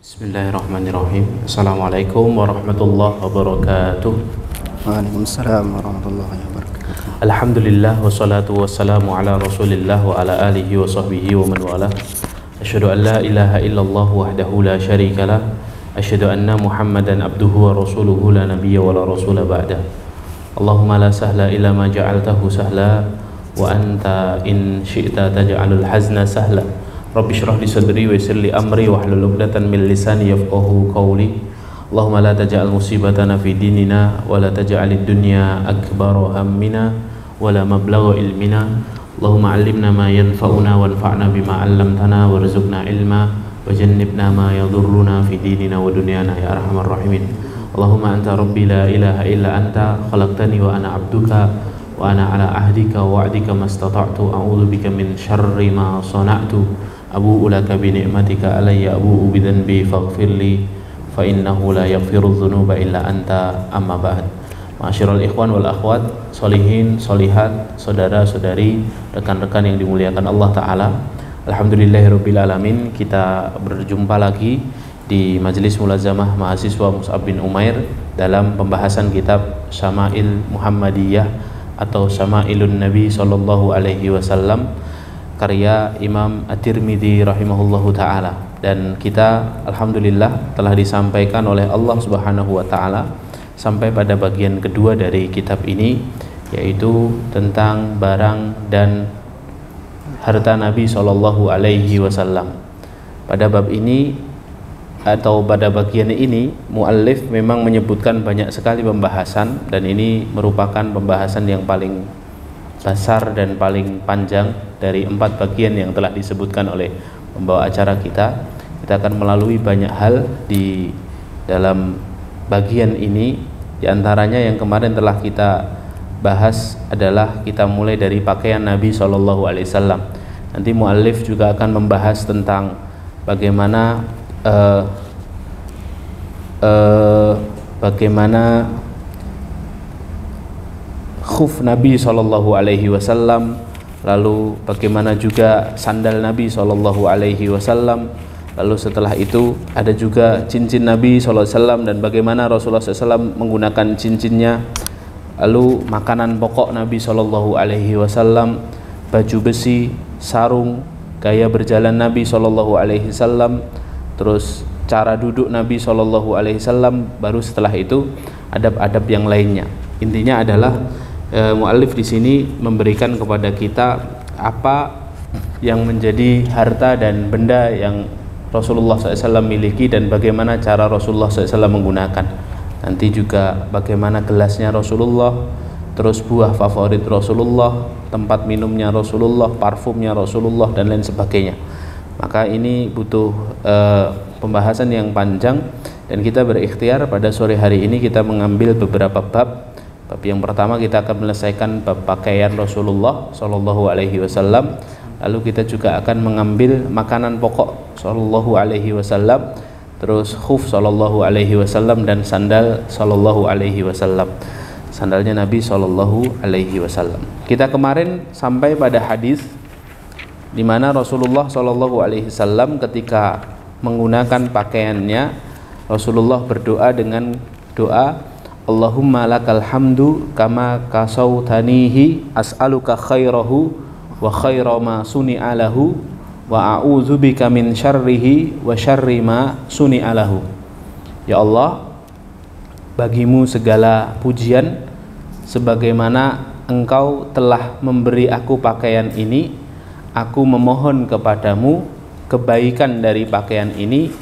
Bismillahirrahmanirrahim. Assalamualaikum warahmatullahi wabarakatuh. Waalaikumsalam warahmatullahi wabarakatuh. Alhamdulillah wassalatu wassalamu ala Rasulillah wa ala alihi wa sahbihi wa man walah. Asyhadu an la ilaha illallah wahdahu la syarikalah. Asyhadu anna Muhammadan abduhu wa rasuluhu la nabiyya wa la rasula ba'da. Allahumma la sahla illa ma ja'altahu sahla wa anta in syi'ta taj'alul hazna sahla. Rabbi shrah li sadri wa yassir li amri wahlul 'uqdatam min lisani yafqahu qawli. Allahumma la taj'al musibatana fi dinina wa la taj'alid dunya akbara hammina wa la mablagha ilmina. Allahumma 'allimna ma yanfa'una wanfa'na bima 'allamtana warzuqna ilma wa jannibna ma yadhurruna fi dinina wa dunyana ya arhamar rahimin. Allahumma anta rabbi la ilaha illa anta khalaqtani wa ana 'abduka wa ana 'ala ahdika wa wa'dika mastata'tu a'udzu bika min syarri ma sana'tu. Abu'u laka bi ni'matika alayya abu'u bi dhanbi faghfirli fa innahu la yaghfiru dhunuba illa anta amma ba'd. Ma'asyiral ikhwan wal akhwat, sholihin, sholihat, saudara-saudari, rekan-rekan yang dimuliakan Allah Ta'ala. Alhamdulillahirabbil alamin, kita berjumpa lagi di Majelis Mulazamah Mahasiswa Mus'ab bin Umair dalam pembahasan kitab Syama'il Muhammadiyah atau Syama'ilun Nabi sallallahu alaihi wasallam karya Imam At-Tirmidzi rahimahullahu ta'ala. Dan kita alhamdulillah telah disampaikan oleh Allah subhanahu wa ta'ala sampai pada bagian kedua dari kitab ini, yaitu tentang barang dan harta Nabi sallallahu alaihi wasallam. Pada bab ini atau pada bagian ini, muallif memang menyebutkan banyak sekali pembahasan, dan ini merupakan pembahasan yang paling besar dan paling panjang dari 4 bagian yang telah disebutkan oleh pembawa acara kita. Kita akan melalui banyak hal di dalam bagian ini. Di antaranya yang kemarin telah kita bahas adalah kita mulai dari pakaian Nabi SAW. Nanti muallif juga akan membahas tentang bagaimana khuf Nabi sallallahu alaihi wasallam, lalu bagaimana juga sandal Nabi sallallahu alaihi wasallam, lalu setelah itu ada juga cincin Nabi sallallahu alaihi wasallam dan bagaimana Rasulullah SAW menggunakan cincinnya, lalu makanan pokok Nabi sallallahu alaihi wasallam, baju besi, sarung, gaya berjalan Nabi sallallahu alaihi wasallam, terus cara duduk Nabi sallallahu alaihi wasallam, baru setelah itu adab-adab yang lainnya. Intinya adalah muallif di sini memberikan kepada kita apa yang menjadi harta dan benda yang Rasulullah SAW miliki dan bagaimana cara Rasulullah SAW menggunakan. Nanti juga bagaimana gelasnya Rasulullah, terus buah favorit Rasulullah, tempat minumnya Rasulullah, parfumnya Rasulullah, dan lain sebagainya. Maka ini butuh pembahasan yang panjang, dan kita berikhtiar pada sore hari ini kita mengambil beberapa bab. Bab yang pertama kita akan menyelesaikan bab pakaian Rasulullah sallallahu alaihi wasallam. Lalu kita juga akan mengambil makanan pokok sallallahu alaihi wasallam, terus khuf sallallahu alaihi wasallam, dan sandal sallallahu alaihi wasallam. Sandalnya Nabi sallallahu alaihi wasallam. Kita kemarin sampai pada hadis di mana Rasulullah sallallahu alaihi wasallam ketika menggunakan pakaiannya, Rasulullah berdoa dengan doa Allahumma lakal hamdu kama kasautanihi as'aluka khairahu wa khaira ma suni'a lahu wa a'udzubika min syarrihi wa syarri ma suni'a lahu. Ya Allah, bagimu segala pujian sebagaimana Engkau telah memberi aku pakaian ini, aku memohon kepadamu kebaikan dari pakaian ini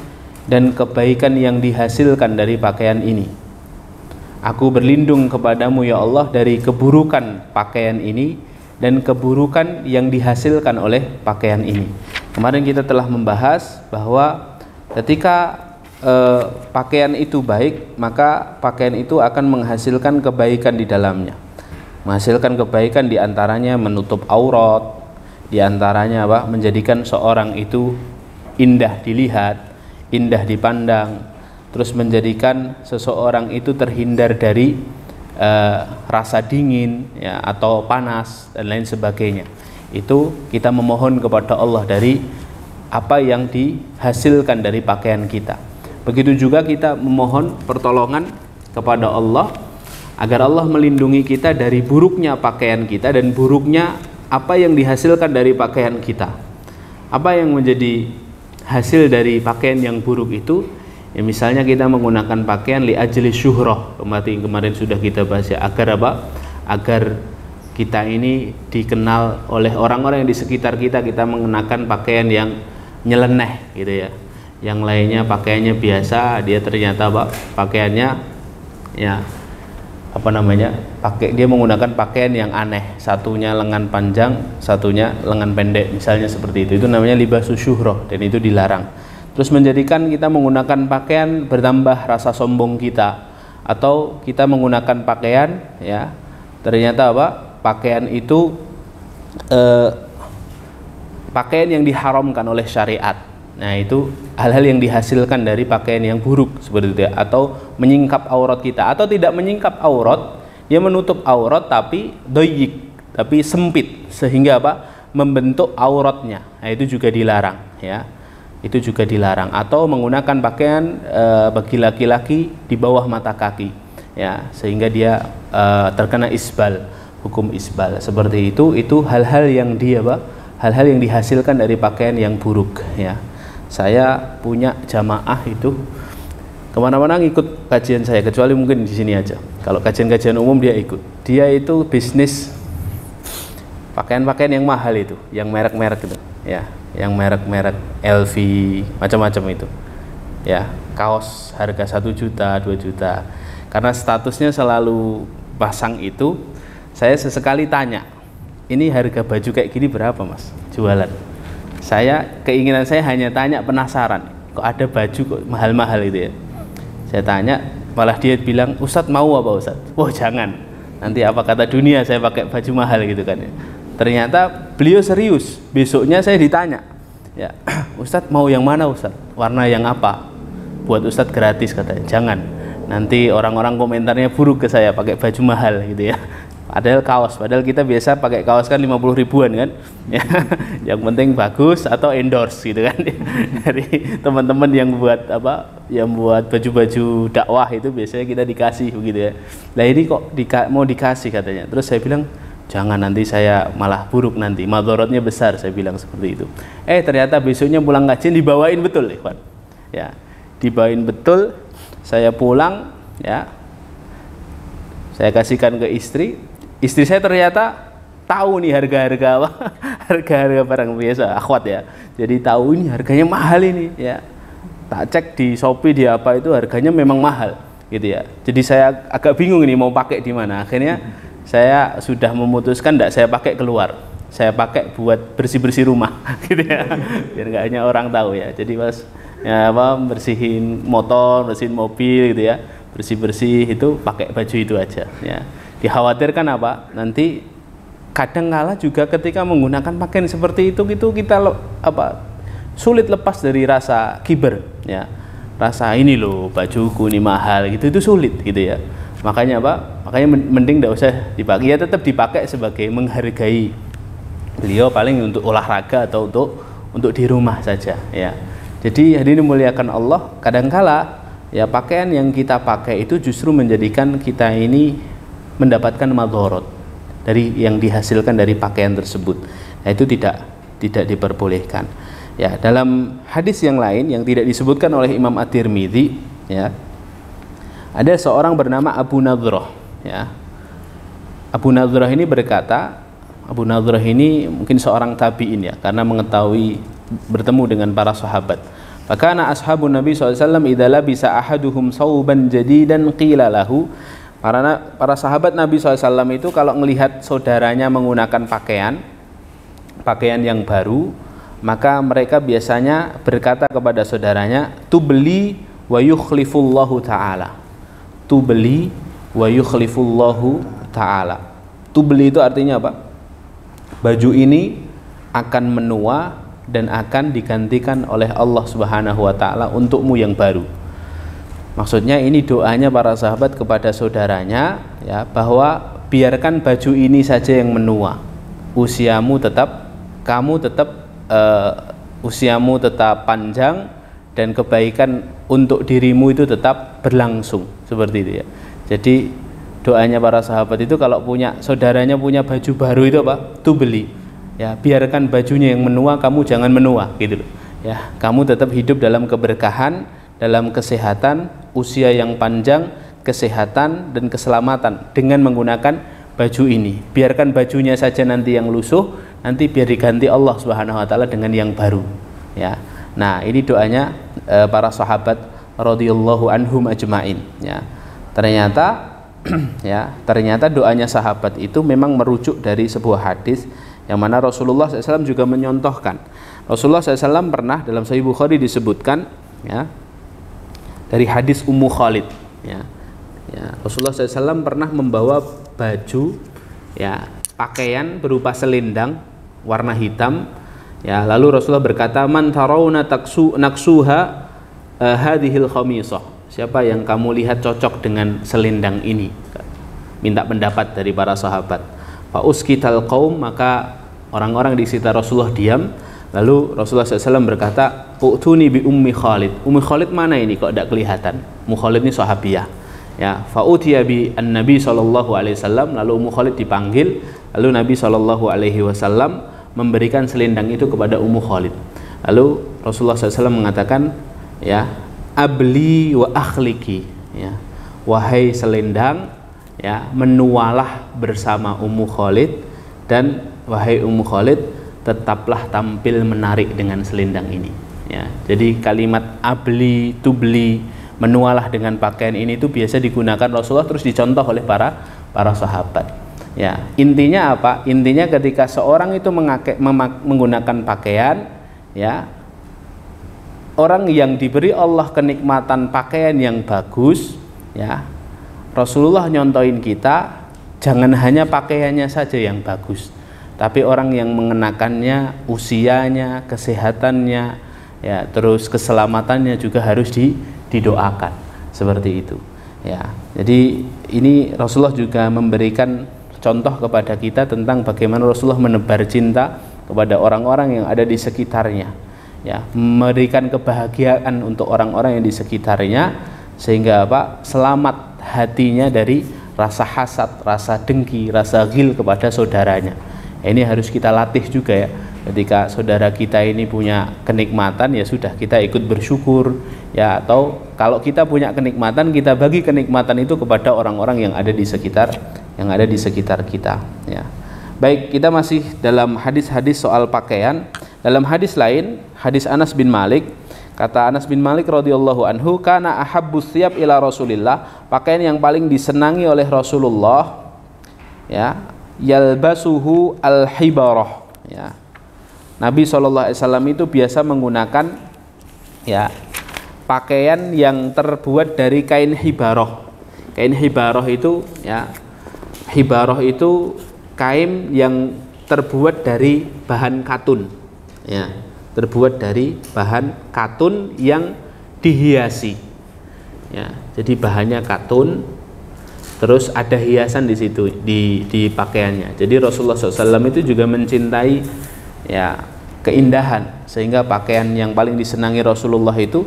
dan kebaikan yang dihasilkan dari pakaian ini. Aku berlindung kepadamu ya Allah dari keburukan pakaian ini dan keburukan yang dihasilkan oleh pakaian ini. Kemarin kita telah membahas bahwa ketika pakaian itu baik, maka pakaian itu akan menghasilkan kebaikan di dalamnya. Menghasilkan kebaikan diantaranya menutup aurat, diantaranya menjadikan seorang itu indah dilihat, indah dipandang, terus menjadikan seseorang itu terhindar dari rasa dingin ya, atau panas dan lain sebagainya. Itu kita memohon kepada Allah dari apa yang dihasilkan dari pakaian kita. Begitu juga kita memohon pertolongan kepada Allah agar Allah melindungi kita dari buruknya pakaian kita dan buruknya apa yang dihasilkan dari pakaian kita. Apa yang menjadi hasil dari pakaian yang buruk itu? Ya, misalnya kita menggunakan pakaian li ajli syuhrah, kemarin sudah kita bahas ya, agar apa? Agar kita ini dikenal oleh orang-orang yang di sekitar kita, kita mengenakan pakaian yang nyeleneh gitu ya. Yang lainnya pakaiannya biasa, dia ternyata apa? Pakaiannya ya dia menggunakan pakaian yang aneh, satunya lengan panjang, satunya lengan pendek, misalnya seperti itu namanya libasus syuhrah, dan itu dilarang. Terus menjadikan kita menggunakan pakaian bertambah rasa sombong kita, atau kita menggunakan pakaian ya ternyata apa, pakaian itu pakaian yang diharamkan oleh syariat. Nah, itu hal-hal yang dihasilkan dari pakaian yang buruk seperti itu ya. Atau menyingkap aurat kita, atau tidak menyingkap aurat, dia menutup aurat tapi doyik, tapi sempit, sehingga apa, membentuk auratnya. Nah, itu juga dilarang ya, itu juga dilarang. Atau menggunakan pakaian bagi laki-laki di bawah mata kaki ya, sehingga dia terkena isbal, hukum isbal seperti itu hal-hal yang dia hal-hal yang dihasilkan dari pakaian yang buruk ya. Saya punya jamaah itu kemana-mana ngikut kajian saya, kecuali mungkin di sini aja. Kalau kajian-kajian umum dia ikut. Dia itu bisnis pakaian-pakaian yang mahal itu, yang merek-merek itu, ya, yang merek-merek LV, macam-macam itu, ya, kaos harga 1 juta, 2 juta. Karena statusnya selalu pasang itu, saya sesekali tanya, ini harga baju kayak gini berapa mas jualan? Keinginan saya hanya tanya, penasaran, kok ada baju kok mahal-mahal itu ya. Saya tanya, malah dia bilang, Ustadz mau apa Ustadz? Oh jangan, nanti apa kata dunia saya pakai baju mahal gitu kan ya. Ternyata beliau serius. Besoknya saya ditanya, ya Ustadz mau yang mana Ustadz? Warna yang apa? Buat Ustadz gratis katanya. Jangan, nanti orang-orang komentarnya buruk ke saya pakai baju mahal gitu ya. Padahal kaos, padahal kita biasa pakai kaos kan 50 ribuan kan ya. Yang penting bagus atau endorse gitu kan dari teman-teman yang buat yang buat baju-baju dakwah itu biasanya kita dikasih begitu ya. Nah ini kok mau dikasih katanya. Terus saya bilang jangan, nanti saya malah buruk, nanti madharatnya besar, saya bilang seperti itu. Ternyata besoknya pulang kajian dibawain betul ikhwan ya, dibawain betul. Saya pulang ya, saya kasihkan ke istri saya ternyata tahu nih harga-harga harga-harga barang biasa, akhwat ya. Jadi tahu ini harganya mahal ini ya. Tak cek di Shopee di apa itu harganya memang mahal gitu ya. Jadi saya agak bingung ini mau pakai di mana. Akhirnya saya sudah memutuskan tidak saya pakai keluar. Saya pakai buat bersih-bersih rumah gitu ya. Biar nggak hanya orang tahu ya. Jadi pas ya bersihin motor, bersihin mobil gitu ya. Bersih-bersih itu pakai baju itu aja ya. Dikhawatirkan apa? Nanti kadang-kala juga ketika menggunakan pakaian seperti itu kita sulit lepas dari rasa kiber ya. Rasa ini loh bajuku ini mahal gitu, itu sulit gitu ya. Makanya makanya mending tidak usah dipakai. Ya tetap dipakai sebagai menghargai beliau, paling untuk olahraga atau untuk di rumah saja ya. Jadi hadirin muliakan Allah, kadang-kala ya pakaian yang kita pakai itu justru menjadikan kita ini mendapatkan madharat dari yang dihasilkan dari pakaian tersebut. Nah, itu tidak diperbolehkan. Ya, dalam hadis yang lain yang tidak disebutkan oleh Imam At-Tirmidzi ya, ada seorang bernama Abu Nadrah ya. Abu Nadrah ini berkata, Abu Nadrah ini mungkin seorang tabi'in ya, karena mengetahui bertemu dengan para sahabat. Fakana ashabun Nabi SAW idza labisa ahaduhum sauban jadidan qila lahu. Para sahabat Nabi SAW itu kalau melihat saudaranya menggunakan pakaian yang baru, maka mereka biasanya berkata kepada saudaranya, tubli wa yukhlifullahu ta'ala. Tubli wa yukhlifullahu ta'ala. Tubli itu artinya apa? Baju ini akan menua dan akan digantikan oleh Allah Subhanahu wa ta'ala untukmu yang baru. Maksudnya ini doanya para sahabat kepada saudaranya ya, bahwa biarkan baju ini saja yang menua. Usiamu tetap panjang dan kebaikan untuk dirimu itu tetap berlangsung, seperti itu ya. Jadi doanya para sahabat itu kalau punya saudaranya punya baju baru itu apa? Tuh beli. Ya, biarkan bajunya yang menua, kamu jangan menua gitu loh. Ya, kamu tetap hidup dalam keberkahan, dalam kesehatan, usia yang panjang, kesehatan dan keselamatan dengan menggunakan baju ini. Biarkan bajunya saja nanti yang lusuh, nanti biar diganti Allah Subhanahu wa taala dengan yang baru. Ya. Nah, ini doanya para sahabat radhiyallahu anhum ajmain ya. Ternyata doanya sahabat itu memang merujuk dari sebuah hadis yang mana Rasulullah SAW juga menyontohkan. Rasulullah SAW pernah dalam Sahih Bukhari disebutkan ya, dari hadis Ummu Khalid ya. Rasulullah SAW pernah membawa baju ya, pakaian berupa selendang warna hitam ya, lalu Rasulullah berkata, man tarawna naksuha hadhil khamisah, siapa yang kamu lihat cocok dengan selendang ini, minta pendapat dari para sahabat. Fa uskital qaum, maka orang-orang di sekitar Rasulullah diam. Lalu Rasulullah SAW berkata, utuni bi ummi Khalid. Ummi Khalid mana ini kok tidak kelihatan? Ummu Khalid ini sahabiyah ya. Fa utiya bi an-nabi sallallahu alaihi wasallam, lalu Ummu Khalid dipanggil, lalu Nabi sallallahu alaihi wasallam memberikan selendang itu kepada Ummu Khalid. Lalu Rasulullah SAW mengatakan ya, abli wa akhliki ya, wahai selendang ya, menualah bersama Ummu Khalid, dan wahai Ummu Khalid, tetaplah tampil menarik dengan selendang ini ya. Jadi kalimat abli, tubli, menualah dengan pakaian ini itu biasa digunakan Rasulullah, terus dicontoh oleh para sahabat ya. Intinya apa? Intinya ketika seorang itu menggunakan pakaian ya, orang yang diberi Allah kenikmatan pakaian yang bagus ya, Rasulullah nyontoin kita jangan hanya pakaiannya saja yang bagus, tapi orang yang mengenakannya, usianya, kesehatannya ya, terus keselamatannya juga harus didoakan, seperti itu ya. Jadi ini Rasulullah juga memberikan contoh kepada kita tentang bagaimana Rasulullah menebar cinta kepada orang-orang yang ada di sekitarnya ya, memberikan kebahagiaan untuk orang-orang yang di sekitarnya, sehingga apa? Selamat hatinya dari rasa hasad, rasa dengki, rasa ghil kepada saudaranya. Ini harus kita latih juga ya. Ketika saudara kita ini punya kenikmatan, ya sudah, kita ikut bersyukur ya, atau kalau kita punya kenikmatan, kita bagi kenikmatan itu kepada orang-orang yang ada di sekitar kita ya. Baik, kita masih dalam hadis-hadis soal pakaian. Dalam hadis lain, hadis Anas bin Malik, kata Anas bin Malik radhiyallahu anhu, kana ahabbus thiyab ila Rasulillah, pakaian yang paling disenangi oleh Rasulullah ya, yalbasuhu al-hibarah ya. Nabi SAW itu biasa menggunakan ya, pakaian yang terbuat dari kain hibarah. Kain hibarah itu ya, hibarah itu kain yang terbuat dari bahan katun ya, terbuat dari bahan katun yang dihiasi ya. Jadi bahannya katun, terus ada hiasan di situ di pakaiannya. Jadi Rasulullah SAW itu juga mencintai ya keindahan, sehingga pakaian yang paling disenangi Rasulullah itu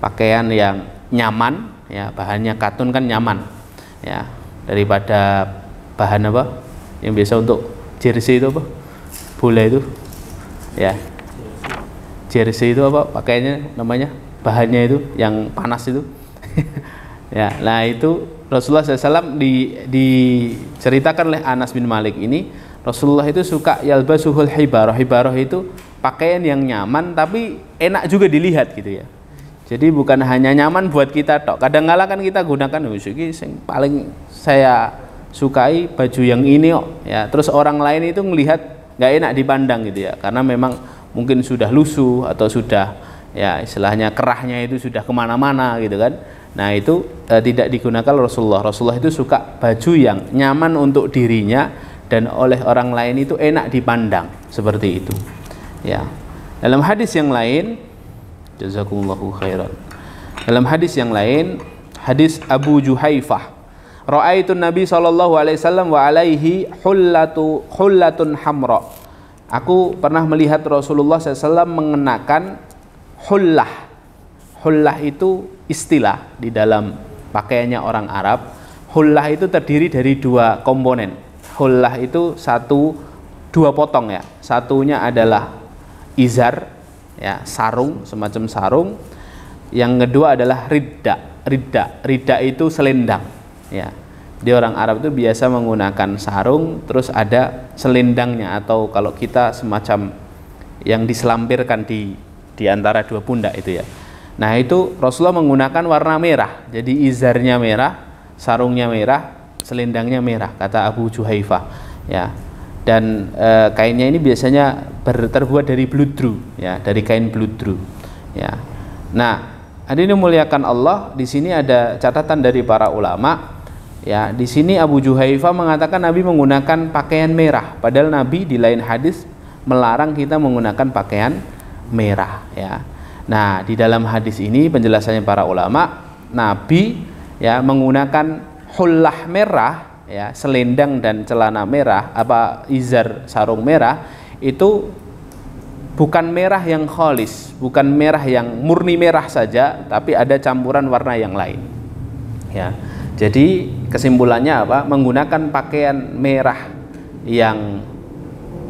pakaian yang nyaman ya, bahannya katun kan nyaman ya, daripada bahan apa yang biasa untuk jersey itu apa, bola itu ya, jersey itu apa pakaiannya namanya, bahannya itu yang panas itu ya. Nah itu Rasulullah SAW diceritakan oleh Anas bin Malik ini, Rasulullah itu suka yalbasuhul hibarah. Hibarah itu pakaian yang nyaman tapi enak juga dilihat gitu ya. Jadi bukan hanya nyaman buat kita tok. Kadang-kala kan kita gunakan, ini paling saya sukai baju yang ini kok ya. Terus orang lain itu melihat nggak enak dipandang gitu ya, karena memang mungkin sudah lusuh atau sudah ya istilahnya kerahnya itu sudah kemana-mana gitu kan. Nah itu tidak digunakan Rasulullah. Rasulullah itu suka baju yang nyaman untuk dirinya dan oleh orang lain itu enak dipandang, seperti itu ya. Dalam hadis yang lain, jazakumullahu khairan, dalam hadis yang lain, hadis Abu Juhaifah, ra'aitun Nabi sallallahu alaihi wasallam wa alaihi hullatun hamra. Aku pernah melihat Rasulullah SAW mengenakan hullah. Hullah itu istilah di dalam pakaiannya orang Arab. Hullah itu terdiri dari dua komponen. Hullah itu dua potong ya. Satunya adalah izar, ya, sarung, semacam sarung. Yang kedua adalah ridda. Ridda itu selendang, ya. Di orang Arab itu biasa menggunakan sarung, terus ada selendangnya, atau kalau kita semacam yang diselampirkan di antara dua pundak itu ya. Nah itu Rasulullah menggunakan warna merah, jadi izarnya merah, sarungnya merah, selendangnya merah, kata Abu Juhaifah, ya. Dan kainnya ini biasanya terbuat dari bludru, ya, dari kain bludru, ya. Nah, hadirin muliakan Allah, di sini ada catatan dari para ulama. Ya, di sini Abu Juhaifah mengatakan Nabi menggunakan pakaian merah, padahal Nabi di lain hadis melarang kita menggunakan pakaian merah, ya. Nah, di dalam hadis ini penjelasannya para ulama, Nabi ya menggunakan hullah merah, ya, selendang dan celana merah, izar sarung merah, itu bukan merah yang khalis, bukan merah yang murni merah saja, tapi ada campuran warna yang lain, ya. Jadi kesimpulannya apa? Menggunakan pakaian merah yang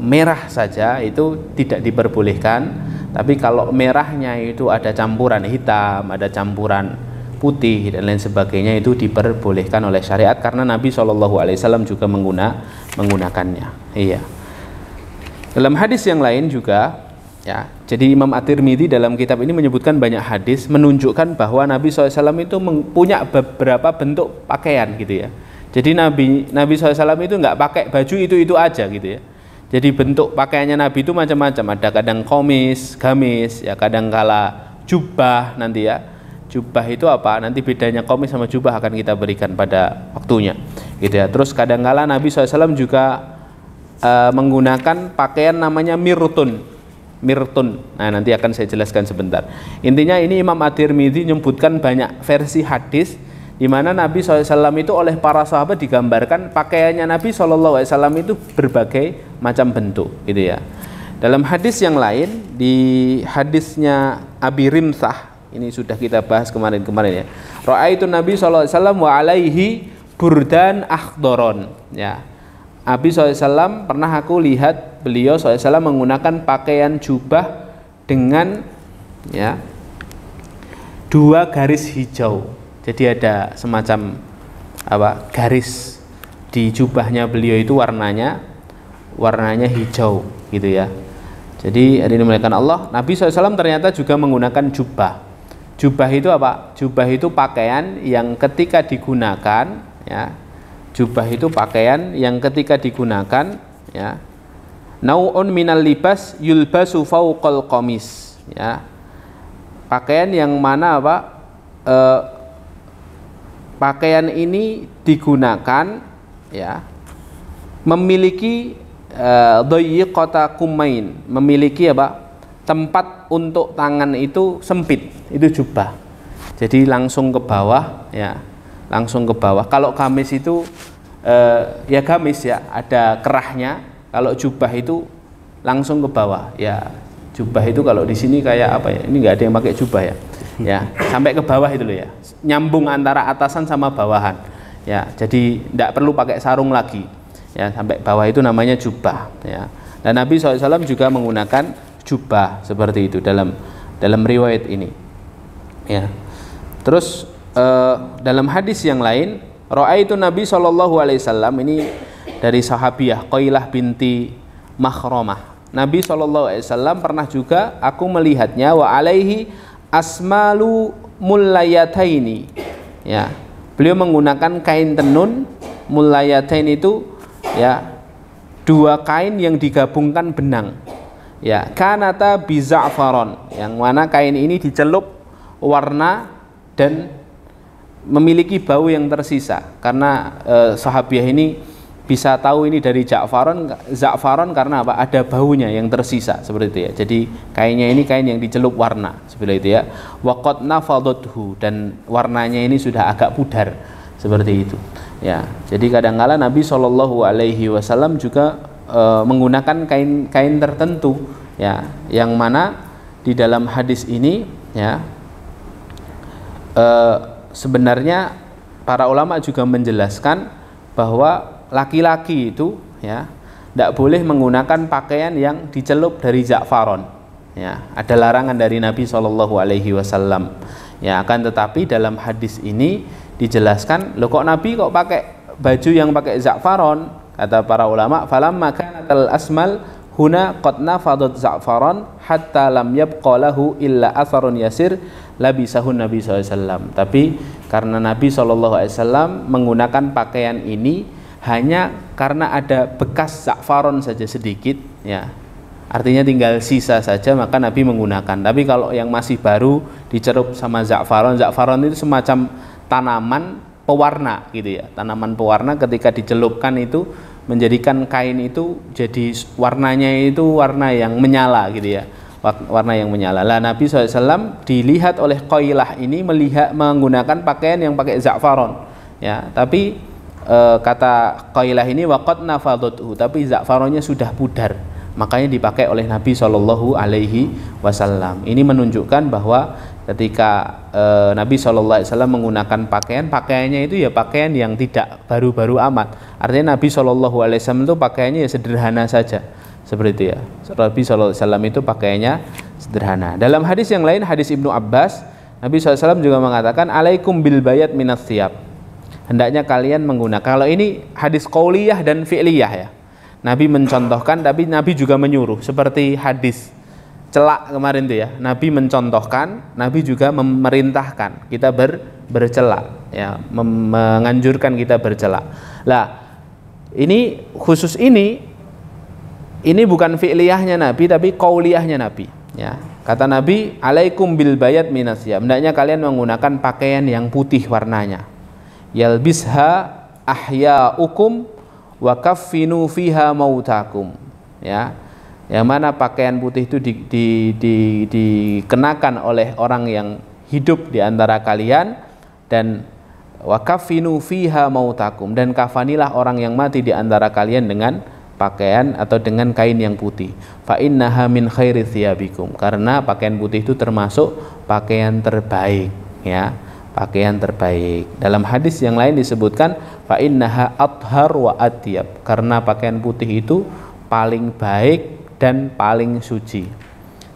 merah saja itu tidak diperbolehkan. Tapi kalau merahnya itu ada campuran hitam, ada campuran putih dan lain sebagainya, itu diperbolehkan oleh syariat karena Nabi SAW juga menggunakannya. Iya. Dalam hadis yang lain juga, ya, jadi Imam At-Tirmidzi dalam kitab ini menyebutkan banyak hadis menunjukkan bahwa Nabi SAW itu punya beberapa bentuk pakaian gitu ya. Jadi Nabi SAW itu nggak pakai baju itu aja gitu ya. Jadi bentuk pakaiannya Nabi itu macam-macam. Ada kadang komis, gamis, ya, kadang kala jubah nanti ya. Jubah itu apa? Nanti bedanya komis sama jubah akan kita berikan pada waktunya gitu ya. Terus kadang kala Nabi SAW juga menggunakan pakaian namanya mirtun. Nah, nanti akan saya jelaskan sebentar. Intinya ini Imam At-Tirmidzi menyebutkan banyak versi hadis di mana Nabi SAW itu oleh para sahabat digambarkan pakaiannya Nabi SAW itu berbagai macam bentuk gitu ya. Dalam hadis yang lain, di hadisnya Abi Rimsah, ini sudah kita bahas kemarin ya. Ra'aitu Nabi SAW wa alaihi burdan akhdoron, ya. Nabi SAW pernah aku lihat beliau SAW menggunakan pakaian jubah dengan, ya, dua garis hijau. Jadi ada semacam garis di jubahnya beliau itu warnanya hijau gitu ya. Jadi hadirin dimuliakan Allah, Nabi SAW ternyata juga menggunakan jubah. Jubah itu apa? Jubah itu pakaian yang ketika digunakan, ya, jubah itu pakaian yang ketika digunakan, ya, nau'un minal libas yulbasu fauqal qamis, ya, pakaian yang mana pakaian ini digunakan, ya, memiliki dayyiqata kumain, memiliki tempat untuk tangan itu sempit, itu jubah. Jadi langsung ke bawah, ya, langsung ke bawah. Kalau gamis itu ya gamis ya, ada kerahnya. Kalau jubah itu langsung ke bawah, ya. Jubah itu kalau di sini kayak apa ya? Ini nggak ada yang pakai jubah ya. Ya, sampai ke bawah itu loh ya. Nyambung antara atasan sama bawahan. Ya, jadi tidak perlu pakai sarung lagi. Ya, sampai bawah itu namanya jubah, ya. Dan Nabi SAW juga menggunakan jubah seperti itu dalam riwayat ini. Ya. Terus dalam hadis yang lain, ra'aitu Nabi SAW, ini dari sahabiah Qailah binti Makhramah. Nabi SAW pernah juga aku melihatnya wa alaihi asmalu mullayataini, ya. Beliau menggunakan kain tenun. Mullayatain itu, ya, dua kain yang digabungkan benang, ya. Kanata biza'faron, yang mana kain ini dicelup warna dan memiliki bau yang tersisa. Karena sahabiah ini bisa tahu ini dari za'faron karena apa? Ada baunya yang tersisa seperti itu ya. Jadi kainnya ini kain yang dicelup warna seperti itu ya. Waqad nafadhathu, dan warnanya ini sudah agak pudar seperti itu. Ya. Jadi kadang-kala Nabi SAW juga menggunakan kain tertentu, ya, yang mana di dalam hadis ini, ya, sebenarnya para ulama juga menjelaskan bahwa laki-laki itu ya tidak boleh menggunakan pakaian yang dicelup dari za'faron. Ya, ada larangan dari Nabi SAW. Ya, akan tetapi dalam hadis ini dijelaskan, loh kok Nabi kok pakai baju yang pakai za'faron? Kata para ulama, falamma kanatal asmal huna qad nafadat za'faron hatta lam yabqa lahu illa atharun yasir labisahun Nabi SAW. Tapi karena Nabi SAW menggunakan pakaian ini hanya karena ada bekas za'faron saja sedikit, ya, artinya tinggal sisa saja, maka Nabi menggunakan. Tapi kalau yang masih baru dicerup sama za'faron, za'faron itu semacam tanaman pewarna gitu ya, tanaman pewarna. Ketika dicelupkan itu menjadikan kain itu jadi warnanya itu warna yang menyala gitu ya, warna yang menyala. Lah Nabi SAW dilihat oleh Qailah ini melihat menggunakan pakaian yang pakai za'faron, ya, tapi kata Qailah ini waqad nafadatuhu, tapi za'faronnya sudah pudar, makanya dipakai oleh Nabi SAW. Ini menunjukkan bahwa ketika Nabi SAW menggunakan pakaiannya itu ya pakaian yang tidak baru-baru amat. Artinya Nabi SAW itu pakaiannya ya sederhana saja, seperti itu ya. Nabi SAW itu pakaiannya sederhana. Dalam hadis yang lain, hadis Ibnu Abbas, Nabi SAW juga mengatakan alaikum bil bayat minas thiyab, hendaknya kalian menggunakan. Kalau ini hadis qauliyah dan fi'liyah ya, Nabi mencontohkan, tapi Nabi juga menyuruh. Seperti hadis celak kemarin itu ya, Nabi mencontohkan, Nabi juga memerintahkan kita bercelak ya, menganjurkan kita bercelak. Lah ini khusus ini bukan fi'liyahnya Nabi, tapi qauliyahnya Nabi ya. Kata Nabi alaikum bil bayat minas thiyab, hendaknya kalian menggunakan pakaian yang putih warnanya, yalbisha ahya'ukum wa kaffinu fiha mautakum, ya, yang mana pakaian putih itu dikenakan oleh orang yang hidup di antara kalian, dan wa kaffinu fiha mautakum, dan kafanilah orang yang mati di antara kalian dengan pakaian atau dengan kain yang putih. Fa innaha min khairi thiyabikum, karena pakaian putih itu termasuk pakaian terbaik ya, pakaian terbaik. Dalam hadis yang lain disebutkan fa innaha athhar wa atyab, karena pakaian putih itu paling baik dan paling suci.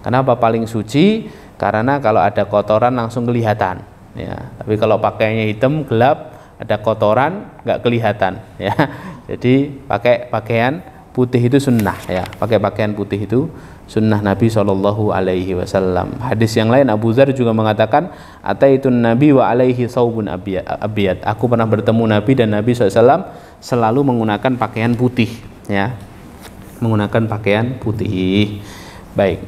Kenapa paling suci? Karena kalau ada kotoran langsung kelihatan ya. Tapi kalau pakaiannya hitam gelap, ada kotoran nggak kelihatan ya. Jadi pakai pakaian putih itu sunnah ya, pakai pakaian putih itu sunnah Nabi SAW. Hadis yang lain Abu Dzar juga mengatakan ataitun Nabi wa alaihi saubun abiyad, aku pernah bertemu Nabi dan Nabi SAW selalu menggunakan pakaian putih ya, menggunakan pakaian putih. Baik,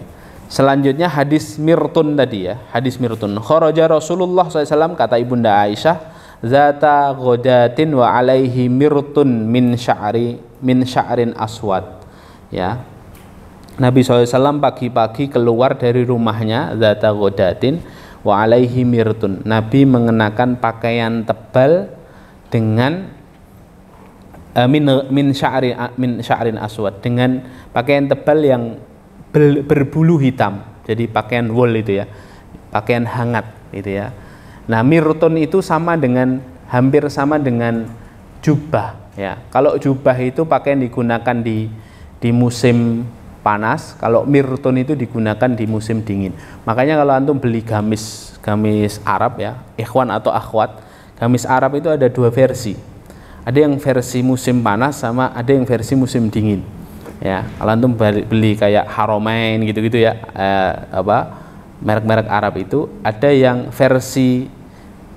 selanjutnya hadis mirtun tadi ya, hadis mirtun. Kharaja Rasulullah SAW, kata Ibunda Aisyah, zata ghadatin wa alaihi mirtun min sya'rin aswad ya. Nabi SAW pagi-pagi keluar dari rumahnya, zata ghadatin wa alaihi mirtun, Nabi mengenakan pakaian tebal dengan min sya'rin aswad, dengan pakaian tebal yang berbulu hitam, jadi pakaian wool itu ya, pakaian hangat itu ya. Nah mirtun itu hampir sama dengan jubah ya. Kalau jubah itu pakaian digunakan di musim panas, kalau mirtun itu digunakan di musim dingin. Makanya kalau antum beli gamis Arab ya, ikhwan atau akhwat, gamis Arab itu ada dua versi. Ada yang versi musim panas sama ada yang versi musim dingin. Ya, kalau antum beli kayak Haramain gitu-gitu ya, merek-merek Arab itu ada yang versi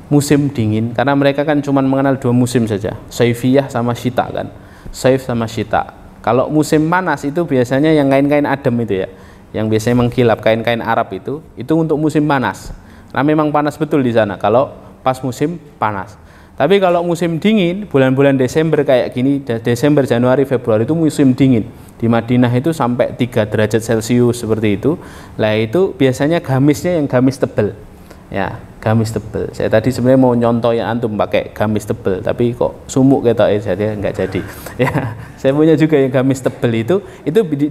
musim dingin, karena mereka kan cuma mengenal dua musim saja, saifiyah sama syita kan, saif sama syita. Kalau musim panas itu biasanya yang kain-kain adem itu ya, yang biasanya mengkilap, kain-kain Arab itu untuk musim panas. Nah memang panas betul di sana kalau pas musim panas. Tapi kalau musim dingin, bulan-bulan Desember kayak gini, Desember, Januari, Februari itu musim dingin. Di Madinah itu sampai 3 derajat Celcius seperti itu. Lah itu biasanya gamisnya yang gamis tebal. Ya, gamis tebel. Saya tadi sebenarnya mau nyontoh yang antum pakai gamis tebel, tapi kok sumuk ketok jadi nggak jadi. Ya, saya punya juga yang gamis tebel itu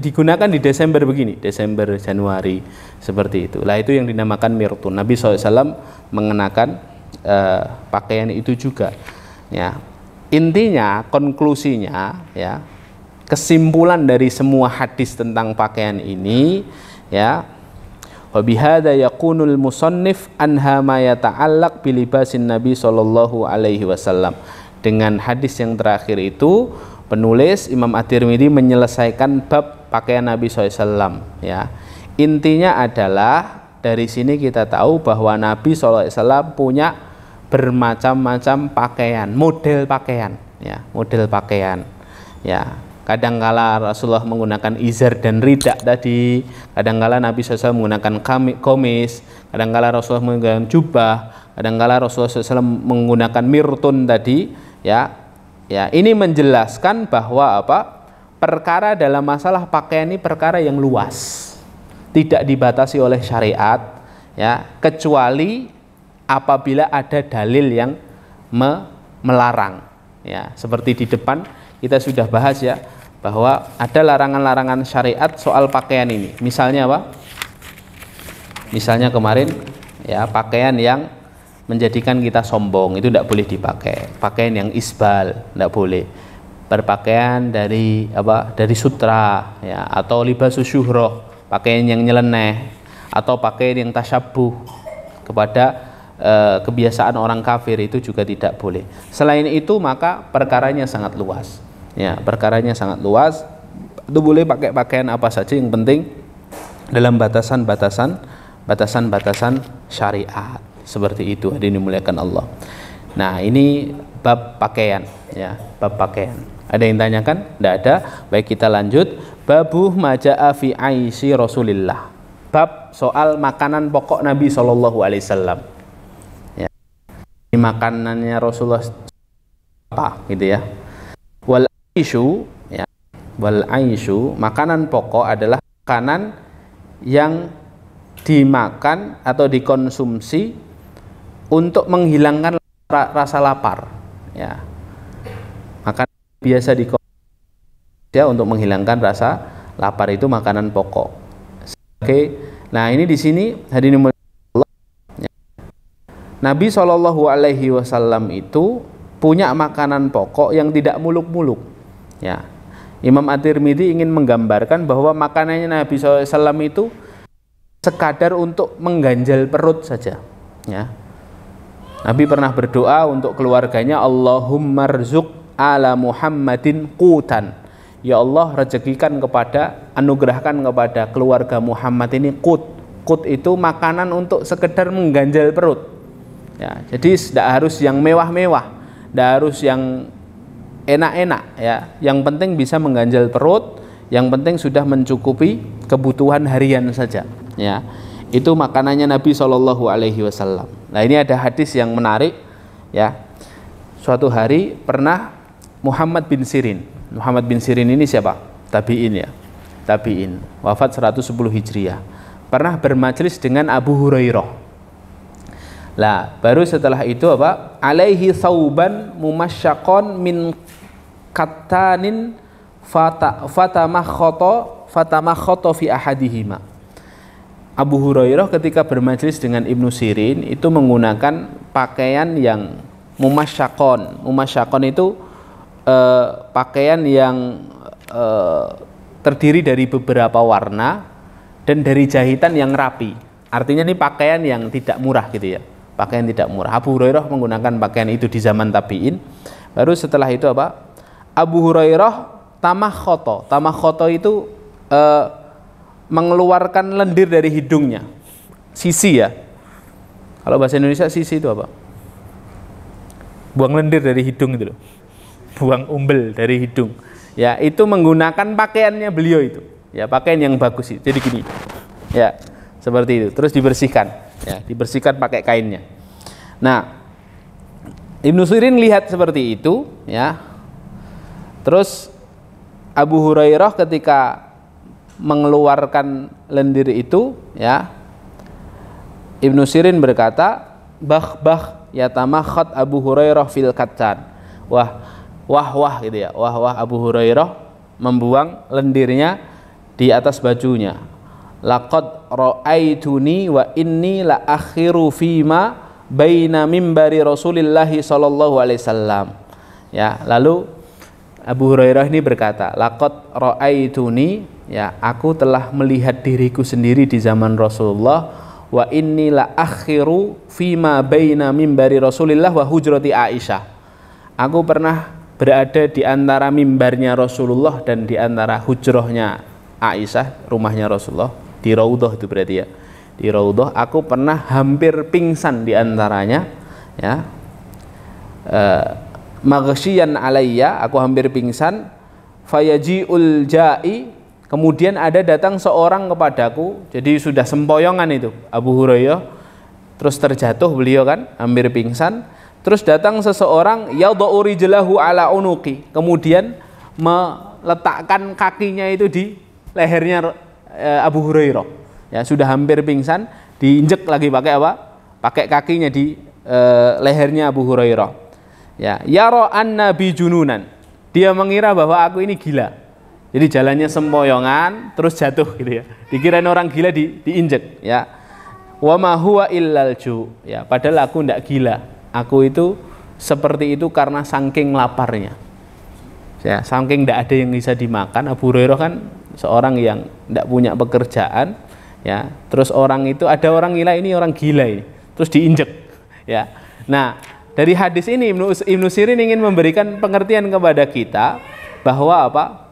digunakan di Desember begini, Desember Januari seperti itu. Lah itu yang dinamakan mirtun. Nabi SAW mengenakan pakaian itu juga. Ya, intinya, konklusinya, ya, kesimpulan dari semua hadis tentang pakaian ini, ya. Wa bihadza yakunul musannif anha ma yata'allaq bi libasin Nabi sallallahu alaihi wasallam. Dengan hadis yang terakhir itu penulis Imam At-Tirmidzi menyelesaikan bab pakaian Nabi SAW, ya. Intinya adalah dari sini kita tahu bahwa Nabi SAW punya bermacam-macam pakaian, model pakaian, ya, model pakaian, ya. Kadangkala Rasulullah menggunakan izar dan ridak tadi, kadangkala Nabi SAW menggunakan komis, kadangkala Rasulullah menggunakan jubah, kadangkala Rasulullah SAW menggunakan mirtun tadi, ya. Ya, ini menjelaskan bahwa perkara dalam masalah pakaian ini perkara yang luas, tidak dibatasi oleh syariat, ya, kecuali apabila ada dalil yang melarang, ya. Seperti di depan kita sudah bahas, ya, bahwa ada larangan-larangan syariat soal pakaian ini. Misalnya apa? Misalnya kemarin, ya, pakaian yang menjadikan kita sombong itu tidak boleh dipakai. Pakaian yang isbal tidak boleh. Berpakaian dari dari sutra, ya, atau libasus syuhroh, pakaian yang nyeleneh, atau pakaian yang tasyabuh kepada kebiasaan orang kafir itu juga tidak boleh. Selain itu maka perkaranya sangat luas. Ya, perkaranya sangat luas. Itu boleh pakai pakaian apa saja, yang penting dalam batasan-batasan syariat. Seperti itu, hadirin dimuliakan Allah. Nah, ini bab pakaian, ya, bab pakaian. Ada yang tanyakan? Tidak ada. Baik, kita lanjut. Babuh maja'a fi aisy Rasulillah. Bab soal makanan pokok Nabi SAW. Ya. Ini makanannya Rasulullah apa gitu, ya. Wal aisyu, ya, wal aisyu, makanan pokok adalah makanan yang dimakan atau dikonsumsi untuk menghilangkan rasa lapar, ya. Makanan biasa dikonsumsi, ya, untuk menghilangkan rasa lapar itu makanan pokok. Oke. Nah, ini di sini hadirin Allah, ya. Nabi SAW itu punya makanan pokok yang tidak muluk-muluk, ya. Imam At-Tirmidzi ingin menggambarkan bahwa makanannya Nabi SAW itu sekadar untuk mengganjal perut saja, ya. Nabi pernah berdoa untuk keluarganya, Allahumma rzuq ala Muhammadin qutan. Ya Allah, rezekikan anugerahkan kepada keluarga Muhammad ini qut. Qut itu makanan untuk sekedar mengganjal perut, ya. Jadi tidak harus yang mewah-mewah, tidak harus yang enak-enak, ya. Yang penting bisa mengganjal perut, yang penting sudah mencukupi kebutuhan harian saja, ya. Itu makanannya Nabi SAW. Nah, ini ada hadis yang menarik, ya. Suatu hari pernah Muhammad bin Sirin. Muhammad bin Sirin ini siapa? Tabi'in, ya. Tabi'in, wafat 110 Hijriah. Pernah bermajlis dengan Abu Hurairah. Lah, baru setelah itu alaihi thauban mumasyaqon min kattanin fatamakhata fi ahadihima. Abu Hurairah ketika bermajlis dengan Ibnu Sirin itu menggunakan pakaian yang mumasyaqon. Mumasyaqon itu pakaian yang terdiri dari beberapa warna dan dari jahitan yang rapi. Artinya ini pakaian yang tidak murah gitu, ya. Pakaian tidak murah. Abu Hurairah menggunakan pakaian itu di zaman tabi'in. Baru setelah itu Abu Hurairah tamakhoto. Tamakhoto itu mengeluarkan lendir dari hidungnya. Sisi, ya. Kalau bahasa Indonesia sisi itu apa? Buang lendir dari hidung itu loh. Buang umbel dari hidung. Ya, itu menggunakan pakaiannya beliau itu. Ya, pakaian yang bagus itu. Jadi gini. Ya, seperti itu. Terus dibersihkan. Ya, dibersihkan pakai kainnya. Nah, Ibnu Sirin lihat seperti itu, ya. Terus Abu Hurairah ketika mengeluarkan lendir itu, ya, Ibnu Sirin berkata, bah yatamakhat Abu Hurairah fil kattan. Wah gitu ya. Wah Abu Hurairah membuang lendirnya di atas bajunya. Laqad ra'aituni wa inni la akhiru fima baina mimbari Rasulillah sallallahu alaihi wasallam. Ya, lalu Abu Hurairah ini berkata, laqad ra'aituni, ya, aku telah melihat diriku sendiri di zaman Rasulullah, wa inni la akhiru fima baina mimbari Rasulillah wa hujrati Aisyah. Aku pernah berada di antara mimbarnya Rasulullah dan di antara hujrohnya Aisyah, rumahnya Rasulullah, di Raudhah itu berarti ya. Di Raudhah aku pernah hampir pingsan di antaranya, ya. Maghsyian alayya, aku hampir pingsan. Fayaji'ul ja'i, kemudian ada datang seorang kepadaku, jadi sudah sempoyongan itu Abu Hurairah, terus terjatuh beliau kan, hampir pingsan. Terus datang seseorang, yadha'u rijlahu ala unuqi, kemudian meletakkan kakinya itu di lehernya Abu Hurairah. Ya, sudah hampir pingsan, diinjek lagi pakai apa? Pakai kakinya di lehernya Abu Hurairah. Ya, yara annabi jununan. Dia mengira bahwa aku ini gila. Jadi jalannya sempoyongan terus jatuh gitu ya. Dikirain orang gila diinjek, ya. Wa ma huwa illal ju. Ya, padahal aku enggak gila. Aku itu seperti itu karena saking laparnya. Ya, saking enggak ada yang bisa dimakan. Abu Hurairah kan seorang yang enggak punya pekerjaan, ya. Terus orang itu, ada orang gila, ini orang gila ini. Terus diinjek, ya. Nah, dari hadis ini Ibnu Sirin ingin memberikan pengertian kepada kita bahwa apa?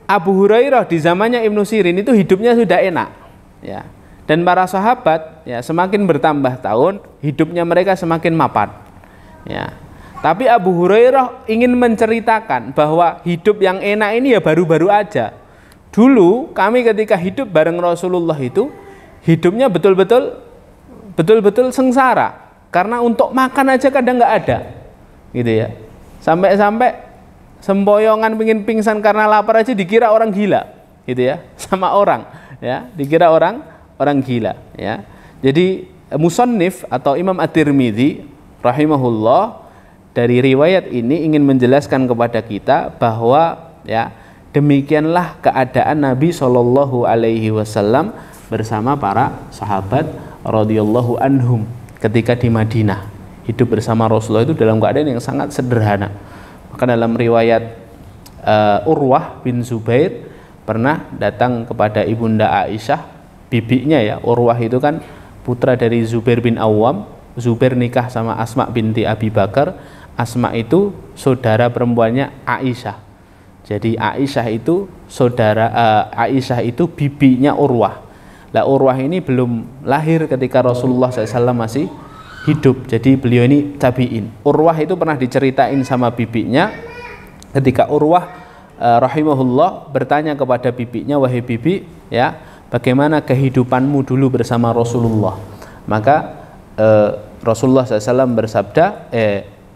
Abu Hurairah di zamannya Ibnu Sirin itu hidupnya sudah enak, ya. Dan para sahabat, ya, semakin bertambah tahun, hidupnya mereka semakin mapan, ya. Tapi Abu Hurairah ingin menceritakan bahwa hidup yang enak ini ya baru-baru aja. Dulu kami ketika hidup bareng Rasulullah itu hidupnya betul-betul sengsara. Karena untuk makan aja kadang nggak ada, gitu ya. Sampai sempoyongan pingin pingsan karena lapar aja dikira orang gila, gitu ya, sama orang, ya, dikira orang gila, ya. Jadi musannif atau Imam At-Tirmidzi rahimahullah dari riwayat ini ingin menjelaskan kepada kita bahwa, ya, demikianlah keadaan Nabi Shallallahu Alaihi Wasallam bersama para sahabat radhiyallahu anhum. Ketika di Madinah hidup bersama Rasulullah itu dalam keadaan yang sangat sederhana. Maka dalam riwayat Urwah bin Zubair pernah datang kepada ibunda Aisyah, bibinya ya. Urwah itu kan putra dari Zubair bin Awam. Zubair nikah sama Asma binti Abi Bakar. Asma itu saudara perempuannya Aisyah. Jadi Aisyah itu Aisyah itu bibinya Urwah. Lah Urwah ini belum lahir ketika Rasulullah SAW masih hidup. Jadi beliau ini tabi'in. Urwah itu pernah diceritain sama bibinya ketika Urwah rahimahullah bertanya kepada bibinya, wahai bibi, ya, bagaimana kehidupanmu dulu bersama Rasulullah? Maka Rasulullah SAW bersabda,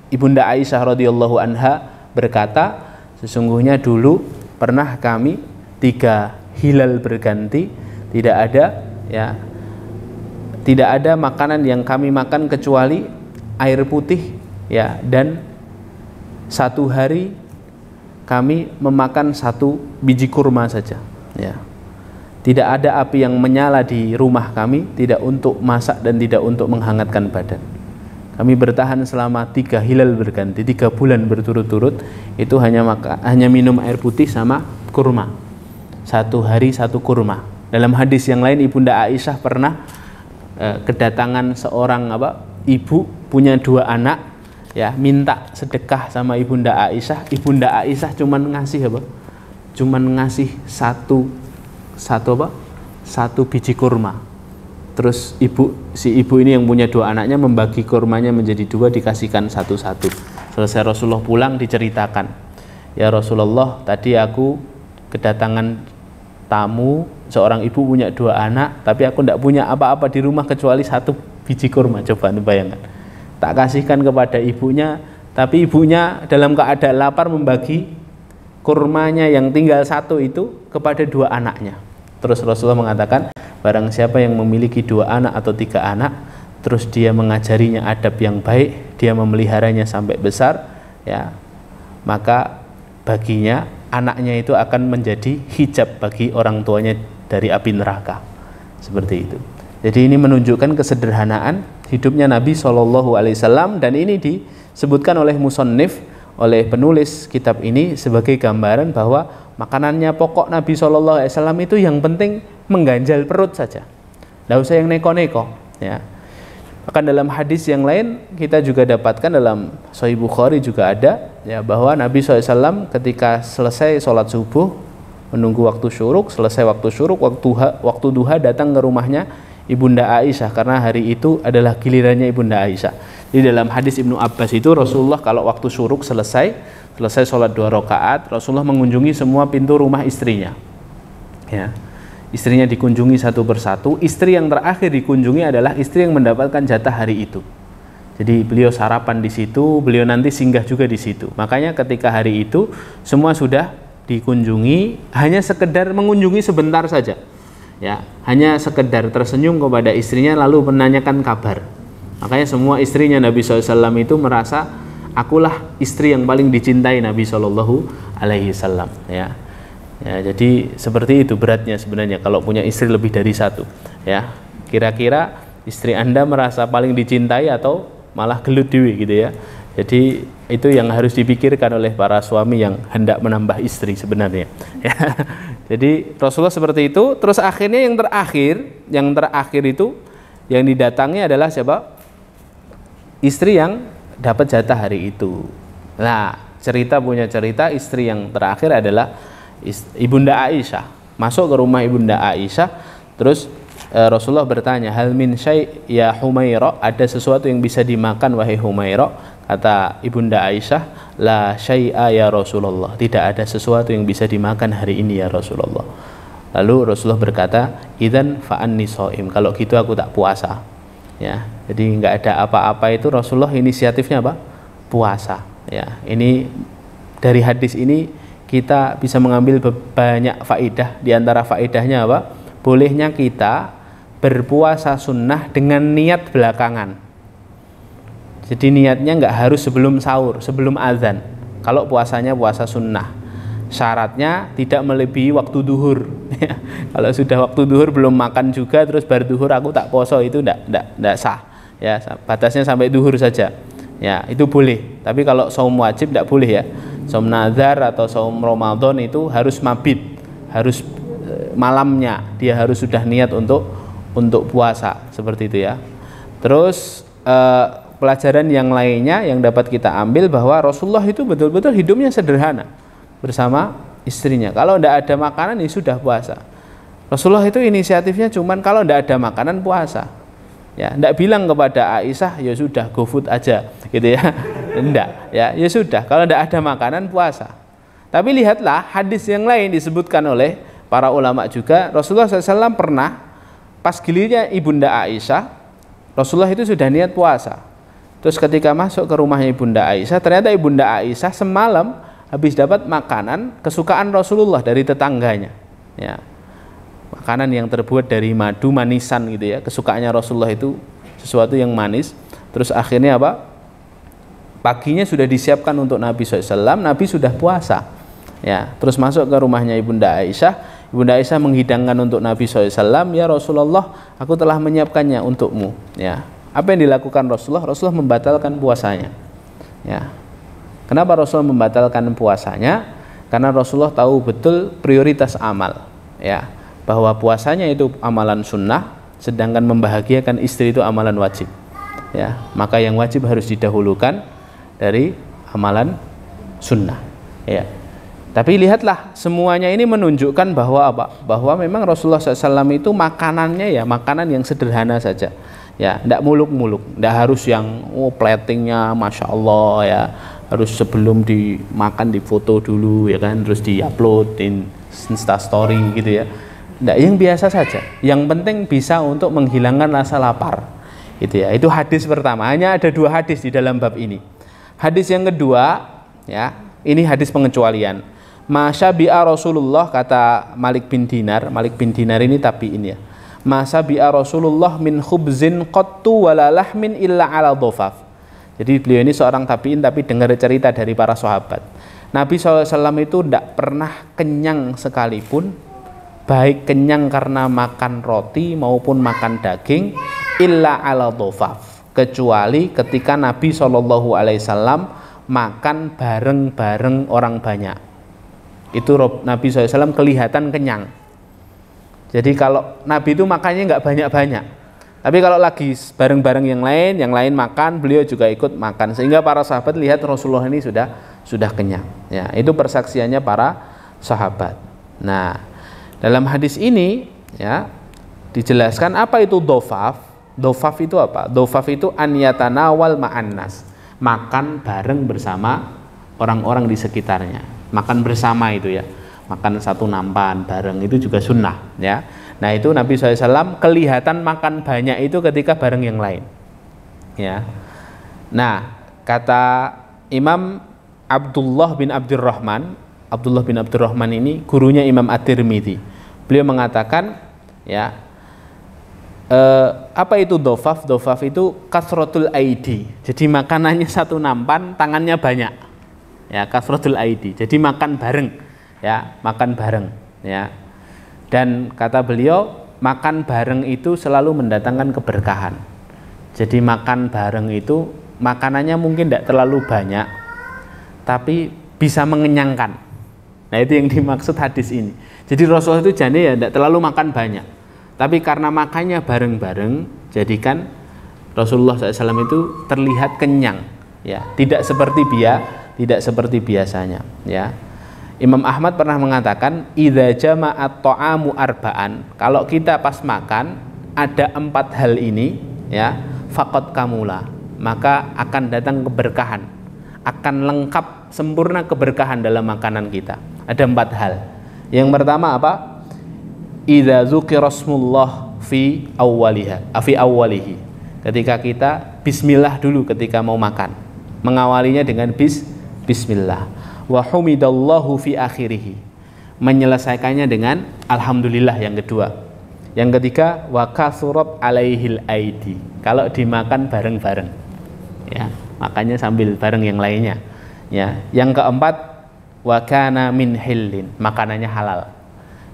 ibunda Aisyah radhiyallahu anha berkata, sesungguhnya dulu pernah kami 3 hilal berganti. Tidak ada makanan yang kami makan kecuali air putih, ya, dan 1 hari kami memakan 1 biji kurma saja, ya. Tidak ada api yang menyala di rumah kami, tidak untuk masak dan tidak untuk menghangatkan badan. Kami bertahan selama 3 hilal berganti, 3 bulan berturut-turut, itu hanya minum air putih sama kurma. 1 hari 1 kurma. Dalam hadis yang lain ibunda Aisyah pernah kedatangan seorang ibu punya 2 anak, ya, minta sedekah sama ibunda Aisyah. Ibunda Aisyah cuman ngasih satu biji kurma. Terus si ibu ini yang punya 2 anaknya membagi kurmanya menjadi 2, dikasihkan satu-satu. Selesai Rasulullah pulang diceritakan, ya Rasulullah, tadi aku kedatangan tamu, seorang ibu punya 2 anak, tapi aku tidak punya apa-apa di rumah kecuali 1 biji kurma. Coba bayangkan, tak kasihkan kepada ibunya, tapi ibunya dalam keadaan lapar membagi kurmanya yang tinggal 1 itu kepada 2 anaknya. Terus Rasulullah mengatakan, barang siapa yang memiliki 2 anak atau 3 anak, terus dia mengajarinya adab yang baik, dia memeliharanya sampai besar, ya, maka baginya anaknya itu akan menjadi hijab bagi orang tuanya dari api neraka. Seperti itu. Jadi ini menunjukkan kesederhanaan hidupnya Nabi SAW, dan ini disebutkan oleh musannif, oleh penulis kitab ini sebagai gambaran bahwa makanannya pokok Nabi SAW itu yang penting mengganjal perut saja, tidak usah yang neko-neko, ya. Bahkan dalam hadis yang lain kita juga dapatkan, dalam Sahih Bukhari juga ada, ya, bahwa Nabi SAW ketika selesai sholat subuh, menunggu waktu syuruk, selesai waktu syuruk, waktu duha datang ke rumahnya Ibunda Aisyah, karena hari itu adalah gilirannya Ibunda Aisyah. Di dalam hadis Ibnu Abbas itu, Rasulullah kalau waktu syuruk selesai sholat 2 rakaat, Rasulullah mengunjungi semua pintu rumah istrinya, ya. Istrinya dikunjungi satu persatu. Istri yang terakhir dikunjungi adalah istri yang mendapatkan jatah hari itu. Jadi beliau sarapan di situ, beliau nanti singgah juga di situ. Makanya ketika hari itu semua sudah dikunjungi, hanya sekedar mengunjungi sebentar saja, ya, hanya sekedar tersenyum kepada istrinya lalu menanyakan kabar. Makanya semua istrinya Nabi SAW itu merasa, akulah istri yang paling dicintai Nabi SAW, ya. Ya, jadi seperti itu beratnya sebenarnya kalau punya istri lebih dari satu, ya. Kira-kira istri Anda merasa paling dicintai atau malah gelut dewi gitu, ya. Jadi itu yang harus dipikirkan oleh para suami yang hendak menambah istri sebenarnya, ya. Jadi Rasulullah seperti itu. Terus akhirnya yang terakhir itu yang didatangi adalah siapa? Istri yang dapat jatah hari itu. Nah, punya cerita istri yang terakhir adalah Ibunda Aisyah. Masuk ke rumah Ibunda Aisyah, terus Rasulullah bertanya, hal min syai' ya Humairah, ada sesuatu yang bisa dimakan wahai Humairah? Kata Ibunda Aisyah, la syai'a ya Rasulullah, tidak ada sesuatu yang bisa dimakan hari ini ya Rasulullah. Lalu Rasulullah berkata, idzan fa anni shaim, kalau gitu aku tak puasa, ya. Jadi nggak ada apa-apa itu, Rasulullah inisiatifnya apa? Puasa, ya. Ini dari hadis ini kita bisa mengambil banyak faedah. Di antara faedahnya apa? Bolehnya kita berpuasa sunnah dengan niat belakangan. Jadi niatnya nggak harus sebelum sahur, sebelum azan. Kalau puasanya puasa sunnah, syaratnya tidak melebihi waktu duhur. Kalau sudah waktu duhur belum makan juga, terus baru duhur aku tak poso, itu nggak sah. Ya, batasnya sampai duhur saja. Ya, itu boleh. Tapi kalau saum wajib tidak boleh, ya. Saum nazar atau saum Ramadan itu harus mabit, harus malamnya dia harus sudah niat untuk puasa, seperti itu, ya. Terus pelajaran yang lainnya yang dapat kita ambil bahwa Rasulullah itu betul-betul hidupnya sederhana bersama istrinya. Kalau tidak ada makanan ya sudah puasa. Rasulullah itu inisiatifnya cuman kalau tidak ada makanan puasa. Ya, tidak bilang kepada Aisyah, ya sudah go food aja, gitu, ya. Enggak, ya sudah. Kalau tidak ada makanan puasa. Tapi lihatlah hadis yang lain disebutkan oleh para ulama juga. Rasulullah SAW pernah pas gilirannya Ibunda Aisyah, Rasulullah itu sudah niat puasa. Terus ketika masuk ke rumahnya Ibunda Aisyah, ternyata Ibunda Aisyah semalam habis dapat makanan kesukaan Rasulullah dari tetangganya, ya. Makanan yang terbuat dari madu, manisan gitu, ya. Kesukaannya Rasulullah itu sesuatu yang manis. Terus akhirnya apa? Paginya sudah disiapkan untuk Nabi SAW, Nabi sudah puasa, ya. Terus masuk ke rumahnya Ibunda Aisyah. Ibunda Aisyah menghidangkan untuk Nabi SAW, ya Rasulullah, aku telah menyiapkannya untukmu, ya. Apa yang dilakukan Rasulullah? Rasulullah membatalkan puasanya, ya. Kenapa Rasulullah membatalkan puasanya? Karena Rasulullah tahu betul prioritas amal, ya. Bahwa puasanya itu amalan sunnah, sedangkan membahagiakan istri itu amalan wajib, ya. Maka yang wajib harus didahulukan dari amalan sunnah, ya. Tapi lihatlah, semuanya ini menunjukkan bahwa apa? Bahwa memang Rasulullah SAW itu makanannya ya makanan yang sederhana saja, ya. Tidak muluk-muluk, tidak harus yang platingnya masya Allah, ya. Harus sebelum dimakan difoto dulu, ya kan, terus diupload di Instastory gitu, ya. Tidak, yang biasa saja. Yang penting bisa untuk menghilangkan rasa lapar, gitu, ya. Itu hadis pertama. Hanya ada 2 hadis di dalam bab ini. Hadis yang kedua, ya, ini hadis pengecualian. Masyabi'a Rasulullah, kata Malik bin Dinar. Malik bin Dinar ini tabi'in, ya. masa bi'a Rasulullah min khubzin qattu wala lahmin illa ala dhofaf. Jadi beliau ini seorang tabi'in tapi dengar cerita dari para sahabat. Nabi SAW itu tidak pernah kenyang sekalipun, baik kenyang karena makan roti maupun makan daging, illa ala dhofaf, kecuali ketika Nabi SAW makan bareng-bareng orang banyak. Itu Nabi SAW kelihatan kenyang. Jadi kalau Nabi itu makannya nggak banyak-banyak, tapi kalau lagi bareng-bareng yang lain makan, beliau juga ikut makan, sehingga para sahabat lihat Rasulullah ini sudah kenyang. Ya, itu persaksiannya para sahabat. Nah, dalam hadis ini ya dijelaskan apa itu dhofaf. Dhofaf itu apa? Dhofaf itu an yatanawal ma'annas, makan bareng bersama orang-orang di sekitarnya. Makan bersama itu ya, makan satu nampan bareng, itu juga sunnah ya. Nah itu Nabi SAW kelihatan makan banyak itu ketika bareng yang lain ya. Nah kata Imam Abdullah bin Abdurrahman ini gurunya Imam At-Tirmidzi, beliau mengatakan ya, apa itu dhofaf? Dhofaf itu kasratul aidi, jadi makanannya satu nampan, tangannya banyak ya, kasratul aidi, jadi makan bareng ya, makan bareng ya. Dan kata beliau, makan bareng itu selalu mendatangkan keberkahan. Jadi makan bareng itu makanannya mungkin tidak terlalu banyak, tapi bisa mengenyangkan. Nah itu yang dimaksud hadis ini. Jadi Rasulullah itu jane ya tidak terlalu makan banyak, tapi karena makannya bareng-bareng, jadikan Rasulullah SAW itu terlihat kenyang ya, tidak seperti biasanya ya. Imam Ahmad pernah mengatakan, idza jama'at ta'amu arba'an, kalau kita pas makan ada 4 hal ini ya, faqad kamula, maka akan datang keberkahan, akan lengkap sempurna keberkahan dalam makanan kita. Ada 4 hal. Yang pertama apa? Idza dzukira rasmullah fi awwalihi, ketika kita bismillah dulu ketika mau makan, mengawalinya dengan bismillah. Wa humidallahu fi akhirih, menyelesaikannya dengan alhamdulillah yang kedua. Yang ketiga, wa kasurat alaihil aidi, kalau dimakan bareng-bareng ya, makannya sambil bareng yang lainnya ya. Yang keempat, wa kana min hillin, makanannya halal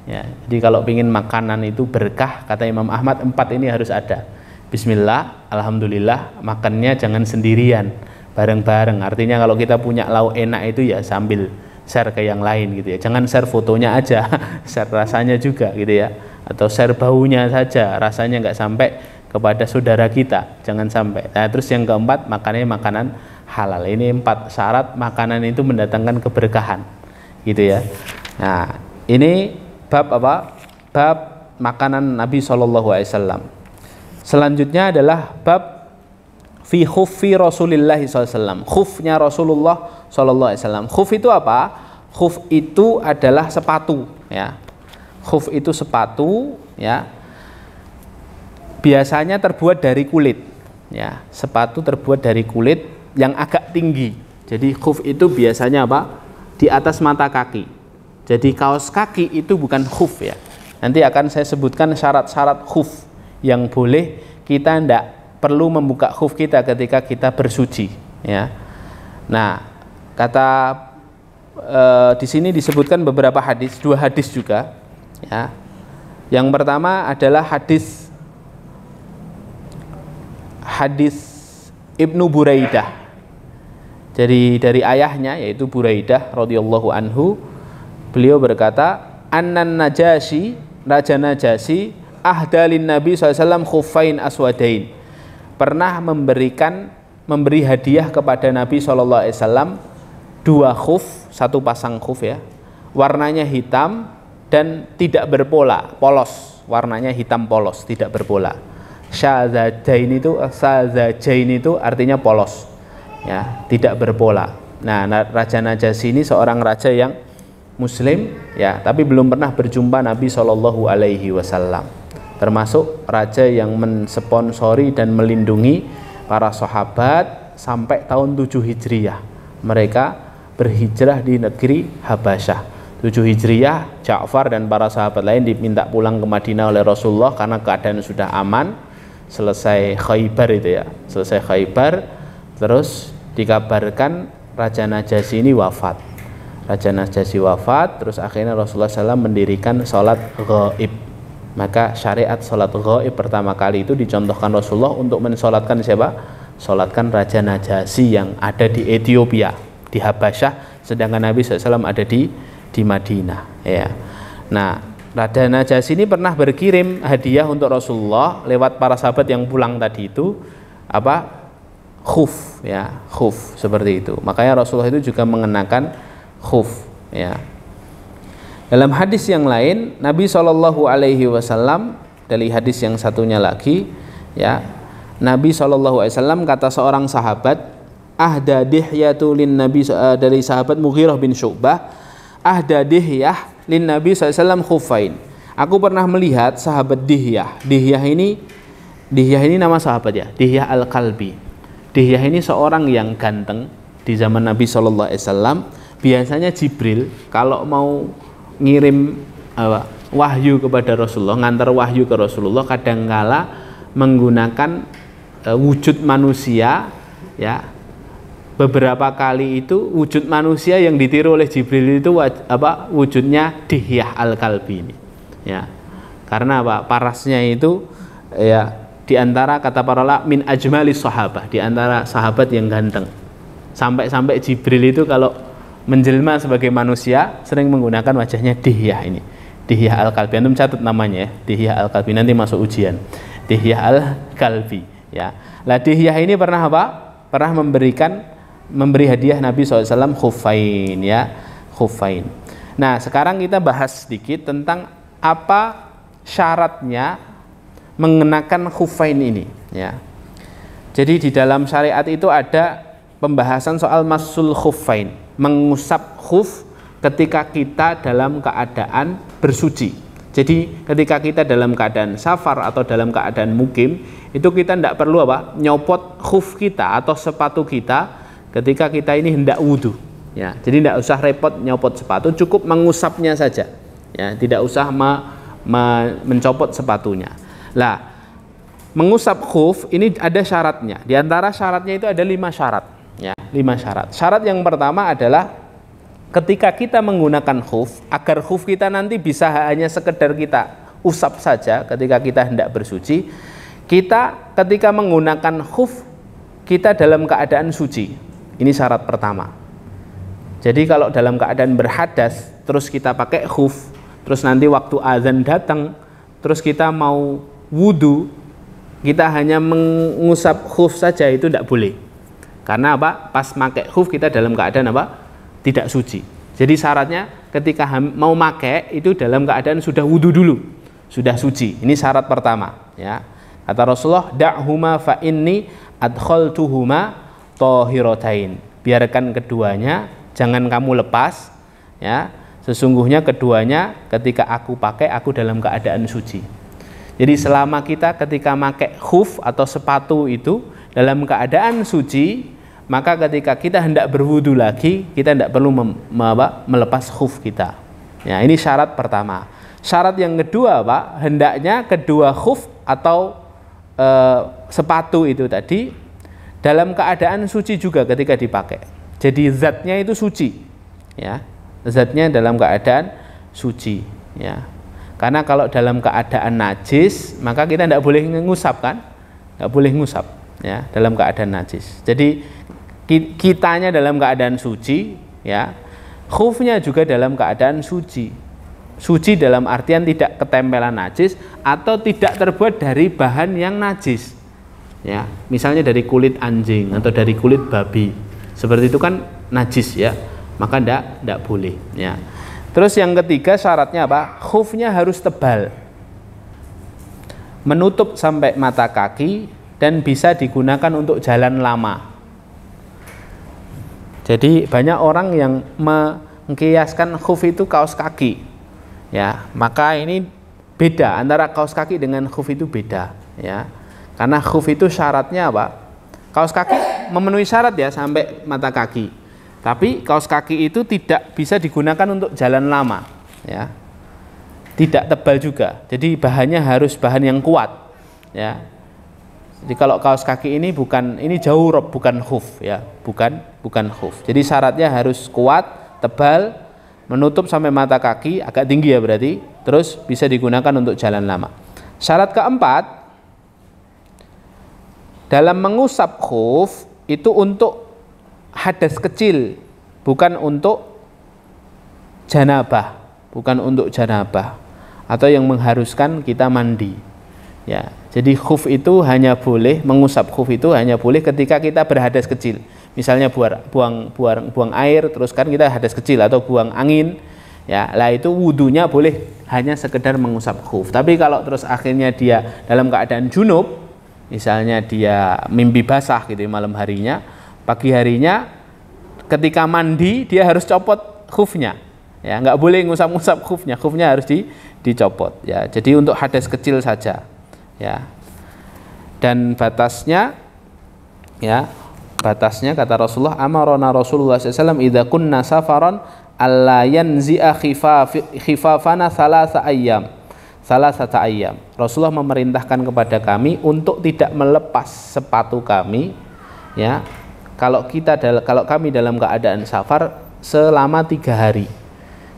ya. Jadi kalau ingin makanan itu berkah, kata Imam Ahmad, 4 ini harus ada. Bismillah, alhamdulillah, makannya jangan sendirian, bareng-bareng. Artinya kalau kita punya lauk enak itu ya sambil share ke yang lain gitu ya. Jangan share fotonya aja, share rasanya juga gitu ya. Atau share baunya saja, rasanya nggak sampai kepada saudara kita, jangan sampai. Nah terus yang keempat, makannya makanan halal. Ini 4 syarat makanan itu mendatangkan keberkahan gitu ya. Nah ini bab apa? Bab makanan Nabi SAW. Selanjutnya adalah bab fi khuffi Rasulillah SAW, khufnya Rasulullah SAW. Khuf itu apa? Khuf itu adalah sepatu ya. Khuf itu sepatu ya, biasanya terbuat dari kulit ya. Sepatu terbuat dari kulit yang agak tinggi. Jadi khuf itu biasanya apa? Di atas mata kaki. Jadi kaos kaki itu bukan khuf ya. Nanti akan saya sebutkan syarat-syarat khuf yang boleh kita tidak perlu membuka khuf kita ketika kita bersuci ya. Nah kata di sini disebutkan beberapa hadis, 2 hadis juga ya. Yang pertama adalah hadis Ibnu Buraidah, jadi dari ayahnya yaitu Buraidah radhiyallahu anhu, beliau berkata, annan Najasyi, Raja Najasyi, ahdalin Nabi SAW khuffain aswadain, pernah memberi hadiah kepada Nabi SAW 2 khuf, 1 pasang khuf ya, warnanya hitam dan tidak berpola, polos, warnanya hitam polos, tidak berpola. Syazajain itu artinya polos ya, tidak berpola. Nah Raja Najasyi ini seorang raja yang muslim ya, tapi belum pernah berjumpa Nabi SAW, termasuk raja yang mensponsori dan melindungi para sahabat sampai tahun 7 Hijriyah. Mereka berhijrah di negeri Habasyah Hijriyah, Ja'far dan para sahabat lain diminta pulang ke Madinah oleh Rasulullah karena keadaan sudah aman, selesai Khaybar itu ya. Selesai Khaybar, terus dikabarkan Raja Najasyi ini wafat. Raja Najasyi wafat, terus akhirnya Rasulullah SAW mendirikan sholat ghaib. Maka syariat sholat ghaib pertama kali itu dicontohkan Rasulullah untuk mensolatkan siapa? Sholatkan Raja Najasyi yang ada di Ethiopia, di Habasyah, sedangkan Nabi SAW ada di Madinah ya. Nah, Raja Najasyi ini pernah berkirim hadiah untuk Rasulullah lewat para sahabat yang pulang tadi itu, apa? Khuf ya, khuf seperti itu. Makanya Rasulullah itu juga mengenakan khuf ya. Dalam hadis yang lain Nabi SAW, dari hadis yang satunya lagi ya, Nabi SAW kata seorang sahabat, ahda dihyatu lin Nabi, dari sahabat Mughirah bin Syu'bah, ahda dihyah lin Nabi SAW khufain. Aku pernah melihat sahabat Dihyah. Dihyah ini nama sahabat ya, Dihyah Al-Kalbi. Dihyah ini seorang yang ganteng di zaman Nabi SAW. Biasanya Jibril kalau mau ngirim wahyu kepada Rasulullah, ngantar wahyu ke Rasulullah, kadangkala menggunakan wujud manusia ya. Beberapa kali itu wujud manusia yang ditiru oleh Jibril itu wujudnya Dihyah Al-Kalbi ini ya. Karena parasnya itu ya, diantara kata para ulama min ajmalis sahabah, diantara sahabat yang ganteng. Sampai Jibril itu kalau menjelma sebagai manusia sering menggunakan wajahnya Dihyah ini, Dihyah Al-Kalbi. Antum catat namanya ya, Dihyah Al-Kalbi, nanti masuk ujian. Dihyah Al-Kalbi ya. Lah Dihyah ini pernah pernah memberi hadiah Nabi SAW khufain ya, khufain. Nah, sekarang kita bahas sedikit tentang apa syaratnya mengenakan khufain ini ya. Jadi di dalam syariat itu ada pembahasan soal masul khufain, mengusap khuf ketika kita dalam keadaan bersuci. Jadi ketika kita dalam keadaan safar atau dalam keadaan mukim, itu kita tidak perlu nyopot khuf kita atau sepatu kita ketika kita ini hendak wudhu ya. Jadi tidak usah repot nyopot sepatu, cukup mengusapnya saja ya, tidak usah mencopot sepatunya. Lah, mengusap khuf ini ada syaratnya. Di antara syaratnya itu ada 5 syarat ya, 5 syarat. Syarat yang pertama adalah ketika kita menggunakan khuf, agar khuf kita nanti bisa hanya sekedar kita usap saja ketika kita hendak bersuci, kita ketika menggunakan khuf kita dalam keadaan suci. Ini syarat pertama. Jadi kalau dalam keadaan berhadas terus kita pakai khuf, terus nanti waktu azan datang terus kita mau wudu, kita hanya mengusap khuf saja, itu tidak boleh. Karena pas pakai khuf kita dalam keadaan tidak suci. Jadi syaratnya ketika mau pakai itu dalam keadaan sudah wudu dulu, sudah suci. Ini syarat pertama ya. Kata Rasulullah, da'huma fa inni adkhaltuhuma thahiratain. Biarkan keduanya, jangan kamu lepas ya. Sesungguhnya keduanya ketika aku pakai, aku dalam keadaan suci. Jadi selama kita ketika pakai khuf atau sepatu itu dalam keadaan suci, maka ketika kita hendak berwudu lagi, kita tidak perlu melepas khuf kita. Ya, ini syarat pertama. Syarat yang kedua, hendaknya kedua khuf atau sepatu itu tadi dalam keadaan suci juga ketika dipakai. Jadi zatnya itu suci, ya, zatnya dalam keadaan suci, ya. Karena kalau dalam keadaan najis, maka kita tidak boleh ngusap kan, tidak boleh ngusap, ya, dalam keadaan najis. Jadi kitanya dalam keadaan suci, ya, khufnya juga dalam keadaan suci. Suci dalam artian tidak ketempelan najis atau tidak terbuat dari bahan yang najis. Ya, misalnya dari kulit anjing atau dari kulit babi, seperti itu kan najis ya, maka tidak boleh ya. Terus yang ketiga syaratnya apa? Khufnya harus tebal, menutup sampai mata kaki dan bisa digunakan untuk jalan lama. Jadi banyak orang yang mengkiaskan khuf itu kaos kaki, ya, maka ini beda antara kaos kaki dengan khuf itu beda ya. Karena khuf itu syaratnya apa? Kaos kaki memenuhi syarat ya sampai mata kaki. Tapi kaos kaki itu tidak bisa digunakan untuk jalan lama, ya. Tidak tebal juga. Jadi bahannya harus bahan yang kuat, ya. Jadi kalau kaos kaki ini jawrab, bukan khuf, ya, bukan khuf. Jadi syaratnya harus kuat, tebal, menutup sampai mata kaki, agak tinggi ya berarti, terus bisa digunakan untuk jalan lama. Syarat keempat, dalam mengusap khuf itu untuk hadas kecil, bukan untuk janabah, atau yang mengharuskan kita mandi. Ya, jadi khuf itu hanya boleh, mengusap khuf itu hanya boleh ketika kita berhadas kecil. Misalnya buang air, terus kan kita hadas kecil, atau buang angin, ya, lah itu wudunya boleh hanya sekedar mengusap khuf. Tapi kalau terus akhirnya dia dalam keadaan junub, misalnya dia mimpi basah gitu malam harinya, pagi harinya ketika mandi dia harus copot khufnya, ya, nggak boleh ngusap-ngusap khufnya harus dicopot, ya. Jadi untuk hadas kecil saja, ya. Dan batasnya kata Rasulullah, amarona Rasulullah SAW idza kunna safaran alla yanzi'a khifafana salasata ayyam. Rasulullah memerintahkan kepada kami untuk tidak melepas sepatu kami, ya, kalau kami dalam keadaan safar selama 3 hari.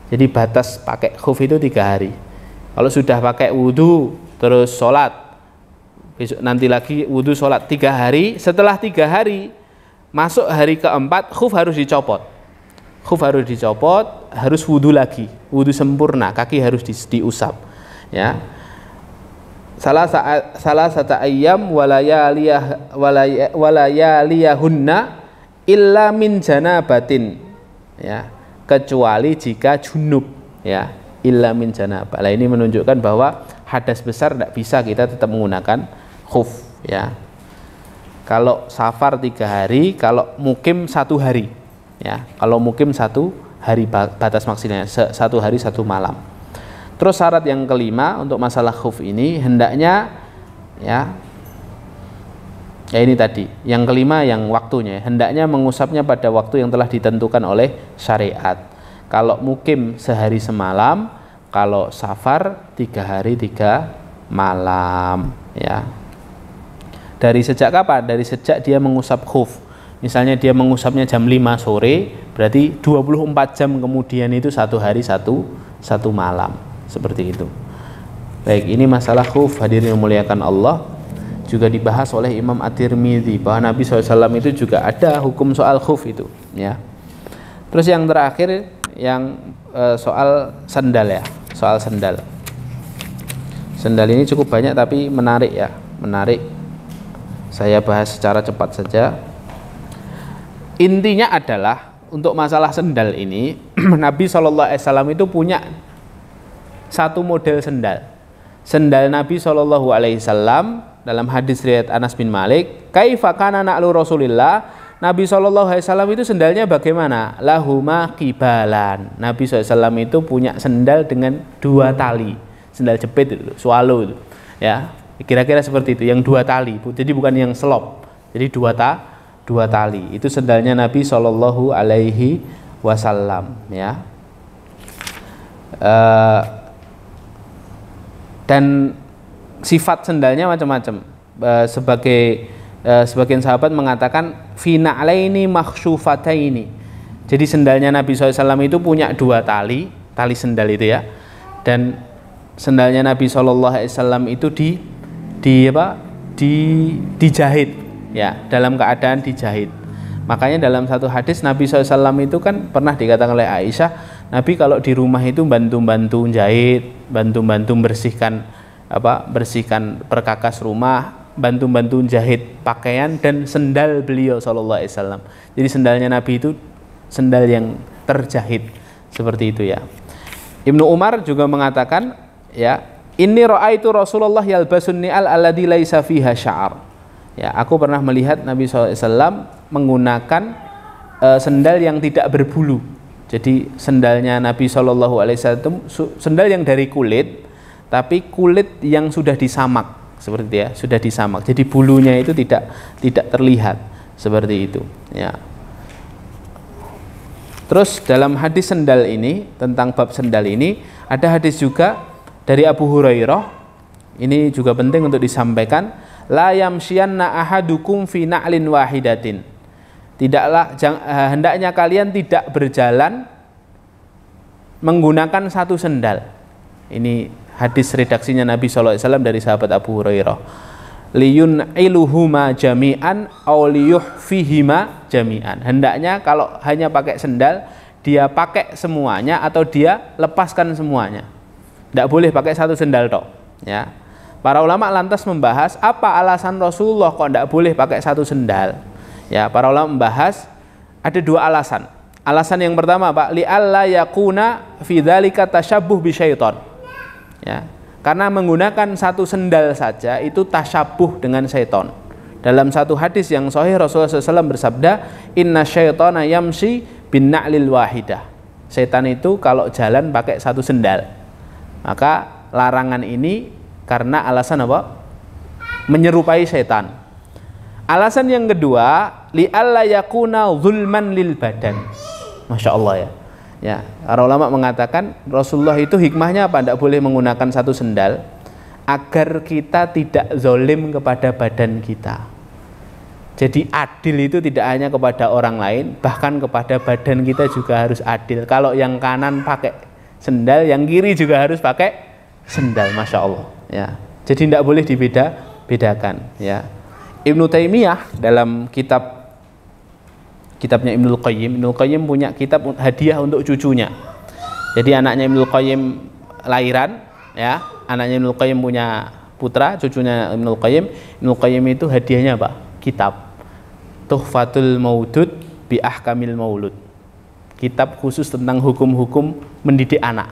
Jadi batas pakai khuf itu 3 hari. Kalau sudah pakai wudu terus sholat, besok nanti lagi wudu sholat 3 hari, setelah 3 hari masuk hari keempat, khuf harus dicopot, harus wudu lagi, wudu sempurna, kaki harus diusap, ya. Salah satu ayyam walayaliyahunna illa min janabatin, ya, kecuali jika junub, ya, illa min janabah. Nah, ini menunjukkan bahwa hadas besar tidak bisa kita tetap menggunakan khuf, ya. Kalau safar 3 hari, kalau mukim 1 hari, ya. Kalau mukim 1 hari batas maksimalnya 1 hari 1 malam. Terus syarat yang kelima untuk masalah khuf ini hendaknya, ya ini tadi yang kelima yang waktunya, hendaknya mengusapnya pada waktu yang telah ditentukan oleh syariat. Kalau mukim sehari semalam, kalau safar 3 hari 3 malam, ya. Dari sejak kapan? Dari sejak dia mengusap khuf. Misalnya dia mengusapnya jam 5 sore, berarti 24 jam kemudian itu 1 hari 1 malam, seperti itu. Baik, ini masalah khuf, hadirin yang muliakan Allah. Juga dibahas oleh Imam At-Tirmidzi bahwa Nabi SAW itu juga ada hukum soal khuf itu, ya. Terus yang terakhir yang soal sandal, ya, soal sandal. Sandal ini cukup banyak tapi menarik, ya, menarik. Saya bahas secara cepat saja. Intinya adalah untuk masalah sandal ini Nabi SAW itu punya satu model sandal. Sandal Nabi SAW dalam hadis riwayat Anas bin Malik, kaifa kana na'lu Rasulillah, Nabi SAW itu sandalnya bagaimana? Lahuma kibalan. Nabi SAW itu punya sandal dengan 2 tali, sandal jepit itu, swallow itu, ya. Kira-kira seperti itu, yang 2 tali, jadi bukan yang selop, jadi 2 tali. Itu sandalnya Nabi SAW, ya. Dan sifat sandalnya macam-macam. Sebagian sahabat mengatakan fina alaini makhsyufataini. Jadi sandalnya Nabi SAW itu punya 2 tali sandal itu, ya. Dan sandalnya Nabi SAW itu dijahit, ya, dalam keadaan dijahit. Makanya dalam satu hadis Nabi SAW itu kan pernah dikatakan oleh Aisyah, Nabi kalau di rumah itu bantu-bantu jahit, bantu-bantu bersihkan perkakas rumah, bantu-bantu jahit pakaian dan sendal beliau SAW. Jadi sendalnya Nabi itu sendal yang terjahit, seperti itu, ya. Ibnu Umar juga mengatakan, ya, inni ra'aitu Rasulullah yalbasun ni'al alladhi laisa fiha sya'ar. Ya, aku pernah melihat Nabi SAW menggunakan sendal yang tidak berbulu. Jadi sendalnya Nabi SAW sendal yang dari kulit, tapi kulit yang sudah disamak, seperti itu, ya, sudah disamak. Jadi bulunya itu tidak terlihat, seperti itu, ya. Terus dalam hadis sendal ini, tentang bab sendal ini, ada hadis juga dari Abu Hurairah. Ini juga penting untuk disampaikan. La yamshiyanna ahadukum fi na'lin wahidatin. Tidaklah hendaknya kalian tidak berjalan menggunakan satu sendal. Ini hadis redaksinya Nabi SAW dari sahabat Abu Hurairah. Liyun'iluhuma jami'an aw liyuhfihima jami'an. Hendaknya kalau hanya pakai sendal, dia pakai semuanya atau dia lepaskan semuanya. Tidak boleh pakai satu sendal tok, ya. Para ulama lantas membahas apa alasan Rasulullah kok tidak boleh pakai satu sendal. Ya, para ulama membahas ada dua alasan. Alasan yang pertama, Pak, li alla yakuna fi dzalika tasyabbuh bi syaiton. Ya. Karena menggunakan satu sendal saja itu tasyabuh dengan syaitan. Dalam satu hadis yang sahih Rasulullah SAW bersabda, inna syaitana yamshi bin na'lil wahidah. Syaitan itu kalau jalan pakai satu sendal. Maka larangan ini karena alasan apa? Menyerupai syaitan. Alasan yang kedua, li alla yakuna zulman lil badan. Masya Allah ya. Ya, para ulama mengatakan Rasulullah itu hikmahnya apa? Tidak boleh menggunakan satu sendal agar kita tidak zolim kepada badan kita. Jadi adil itu tidak hanya kepada orang lain, bahkan kepada badan kita juga harus adil. Kalau yang kanan pakai sendal, yang kiri juga harus pakai sendal. Masya Allah. Ya, jadi tidak boleh dibedakan. Ya, Ibnu Taimiyah dalam kitabnya Ibnul Qayyim punya kitab hadiah untuk cucunya. Jadi anaknya Ibnul Qayyim lahiran, ya, anaknya Ibnul Qayyim punya putra, cucunya Ibnul Qayyim itu hadiahnya apa? Kitab Tuhfatul Maudud bi Ahkamil Maulud. Kitab khusus tentang hukum-hukum mendidik anak.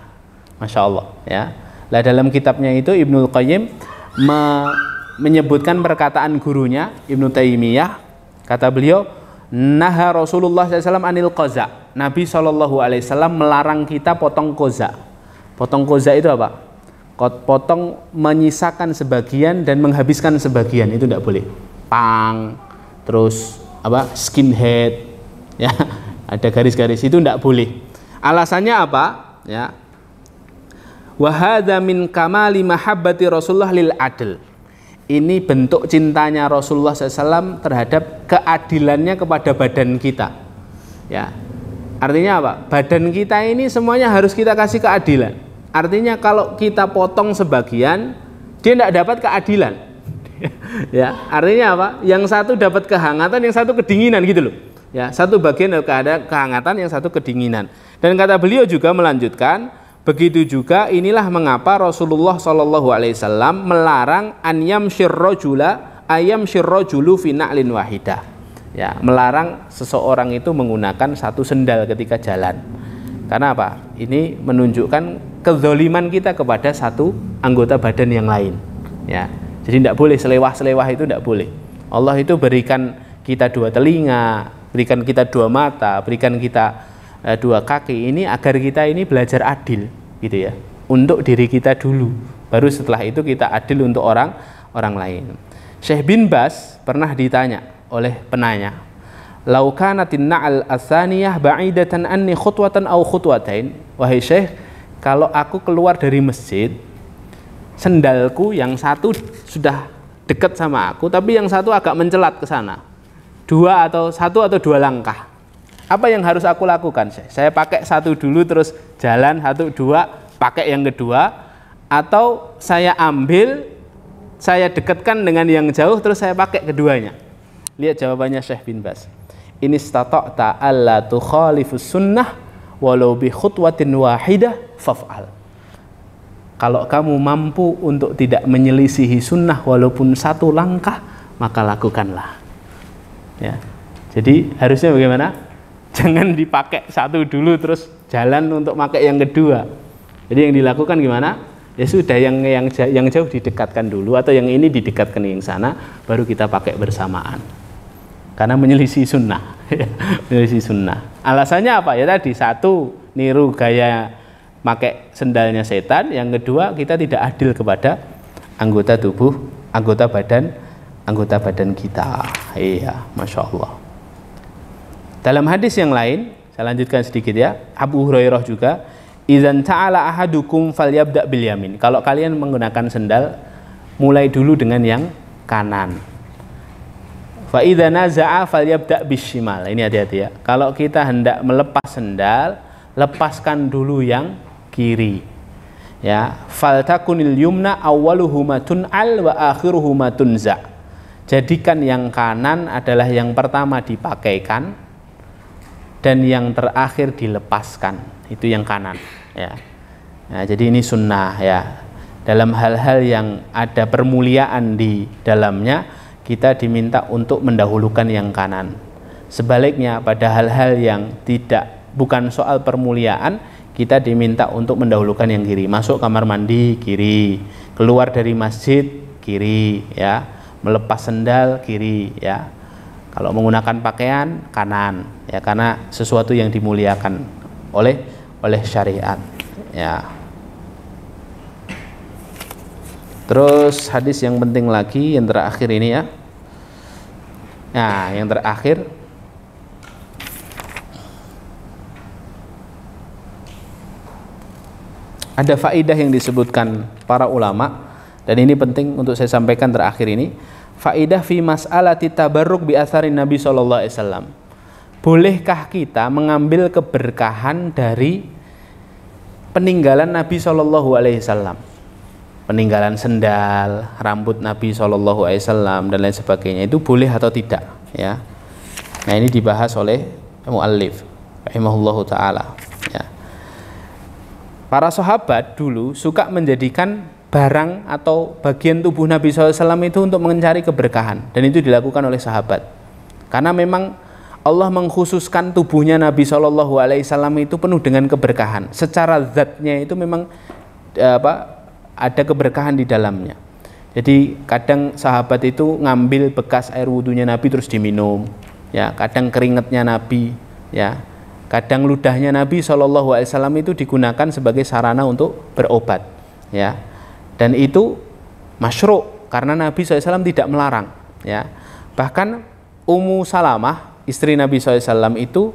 Masya Allah, ya. Nah, dalam kitabnya itu Ibnul Qayyim menyebutkan perkataan gurunya Ibnu Taimiyah. Kata beliau, naha Rasulullah SAW anil qaza. Nabi SAW melarang kita potong qaza. Potong qaza itu apa? Potong menyisakan sebagian dan menghabiskan sebagian, itu tidak boleh. Pang, terus apa? Skinhead, ya, ada garis-garis, itu tidak boleh. Alasannya apa? Ya, wa hadza min kamali mahabbati Rasulullah lil adl. Ini bentuk cintanya Rasulullah SAW terhadap keadilannya kepada badan kita. Ya, artinya apa? Badan kita ini semuanya harus kita kasih keadilan. Artinya kalau kita potong sebagian, dia tidak dapat keadilan. Ya, artinya apa? Yang satu dapat kehangatan, yang satu kedinginan, gitu loh. Ya, satu bagian ada kehangatan, yang satu kedinginan. Dan kata beliau juga melanjutkan, begitu juga inilah mengapa Rasulullah SAW melarang an yamshir rajulu fi na'lin wahidah. Ya, melarang seseorang itu menggunakan satu sendal ketika jalan. Karena apa? Ini menunjukkan kezaliman kita kepada satu anggota badan yang lain. Ya, jadi tidak boleh selewah-selewah, itu tidak boleh. Allah itu berikan kita dua telinga, berikan kita dua mata, berikan kita dua kaki ini agar kita ini belajar adil, gitu ya, untuk diri kita dulu, baru setelah itu kita adil untuk orang lain. Syekh bin Baz pernah ditanya oleh penanya, lau kanatin na'al atsaniyah ba'idatan anni khutwatan aw khutwatain. Wahai Syekh, kalau aku keluar dari masjid, sendalku yang satu sudah dekat sama aku, tapi yang satu agak mencelat ke sana, satu atau dua langkah, apa yang harus aku lakukan? Saya pakai satu dulu terus jalan, satu dua pakai yang kedua, atau saya ambil, saya dekatkan dengan yang jauh terus saya pakai keduanya? Lihat jawabannya Syekh bin Baz. In istata'ta alla tukhalifus sunnah walau bi khutwatin wahidah faf'al. Kalau kamu mampu untuk tidak menyelisihi sunnah walaupun satu langkah, maka lakukanlah. Ya. Jadi harusnya bagaimana? Jangan dipakai satu dulu terus jalan untuk pakai yang kedua. Jadi yang dilakukan gimana? Ya sudah, yang jauh didekatkan dulu, atau yang ini didekatkan yang sana, baru kita pakai bersamaan. Karena menyelisih sunnah. Menyelisih sunnah. Alasannya apa? Ya tadi, satu, niru gaya pakai sendalnya setan. Yang kedua, kita tidak adil kepada anggota tubuh, anggota badan kita. Iya, Masya Allah. Dalam hadis yang lain, Saya lanjutkan sedikit ya. Abu Hurairah juga, idzan ta'ala ahadukum falyabda bil yamin. Kalau kalian menggunakan sendal, mulai dulu dengan yang kanan. Fa idza naza'a falyabda bishimal. Ini hati-hati ya. Kalau kita hendak melepas sendal, lepaskan dulu yang kiri. Ya, faltakunil yumna awwaluhuma tun'al wa akhiruhuma tunza. Jadikan yang kanan adalah yang pertama dipakaikan dan yang terakhir dilepaskan. Itu yang kanan ya. Nah, jadi ini sunnah ya. Dalam hal-hal yang ada permuliaan di dalamnya, kita diminta untuk mendahulukan yang kanan. Sebaliknya pada hal-hal yang bukan soal permuliaan, kita diminta untuk mendahulukan yang kiri. Masuk kamar mandi kiri, keluar dari masjid kiri ya, melepas sendal kiri ya. Kalau menggunakan pakaian kanan ya, karena sesuatu yang dimuliakan oleh syariat ya. Terus hadis yang penting lagi yang terakhir ini ya. Nah, yang terakhir ada faidah yang disebutkan para ulama, dan ini penting untuk saya sampaikan terakhir ini. Faidah fi mas'alati tabarruk bi atharin Nabi sallallahu alaihi wasallam. Bolehkah kita mengambil keberkahan dari peninggalan Nabi sallallahu alaihi wasallam? Peninggalan sendal, rambut Nabi sallallahu alaihi wasallam dan lain sebagainya, itu boleh atau tidak ya. Nah, ini dibahas oleh muallif rahimahullahu taala ya. Para sahabat dulu suka menjadikan barang atau bagian tubuh Nabi SAW itu untuk mencari keberkahan, dan itu dilakukan oleh sahabat karena memang Allah mengkhususkan tubuhnya Nabi SAW itu penuh dengan keberkahan. Secara zatnya itu memang ada keberkahan di dalamnya. Jadi kadang sahabat itu ngambil bekas air wudhunya Nabi terus diminum ya, kadang keringatnya Nabi ya, kadang ludahnya Nabi SAW itu digunakan sebagai sarana untuk berobat ya. Dan itu masyru' karena Nabi SAW tidak melarang ya. Bahkan Ummu Salamah, istri Nabi SAW itu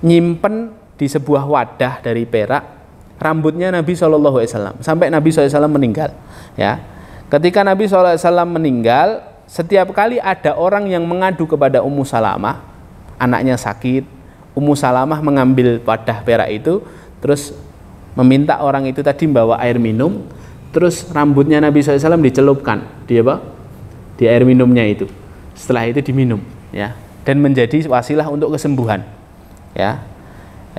nyimpen di sebuah wadah dari perak rambutnya Nabi SAW sampai Nabi SAW meninggal ya. Ketika Nabi SAW meninggal, setiap kali ada orang yang mengadu kepada Ummu Salamah, anaknya sakit, Ummu Salamah mengambil wadah perak itu, terus meminta orang itu tadi membawa air minum, terus rambutnya Nabi SAW dicelupkan di air minumnya itu. Setelah itu diminum ya, dan menjadi wasilah untuk kesembuhan ya.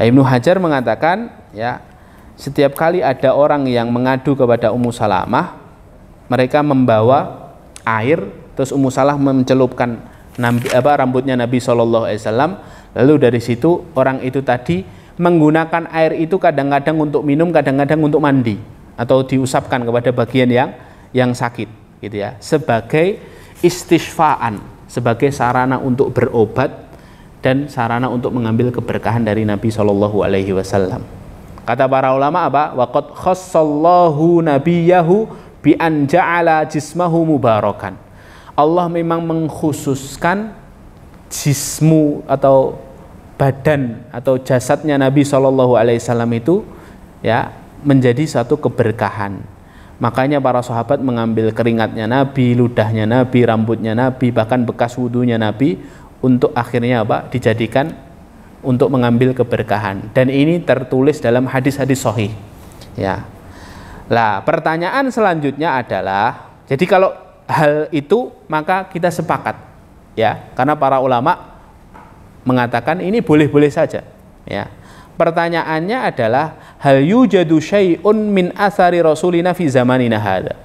Ibnu Hajar mengatakan ya, setiap kali ada orang yang mengadu kepada Ummu Salamah, mereka membawa air, terus Ummu Salamah mencelupkan rambutnya Nabi SAW, lalu dari situ orang itu tadi menggunakan air itu kadang-kadang untuk minum, kadang-kadang untuk mandi, atau diusapkan kepada bagian yang sakit gitu ya, sebagai istishfaan, sebagai sarana untuk berobat dan sarana untuk mengambil keberkahan dari Nabi Shallallahu Alaihi Wasallam. Kata para ulama apa? Waqad khassallahu nabiyahu bi an ja'ala jismahu mubarakan. Allah memang mengkhususkan jismu atau badan atau jasadnya Nabi Shallallahu Alaihi Wasallam itu ya, menjadi satu keberkahan. Makanya para sahabat mengambil keringatnya Nabi, ludahnya Nabi, rambutnya Nabi, bahkan bekas wudhunya Nabi untuk akhirnya dijadikan untuk mengambil keberkahan. Dan ini tertulis dalam hadis-hadis sahih ya. Lah, pertanyaan selanjutnya adalah, jadi kalau hal itu maka kita sepakat ya, karena para ulama mengatakan ini boleh-boleh saja ya. Pertanyaannya adalah, hal yujadu syai'un min athari rasulina fi zamanina hadha.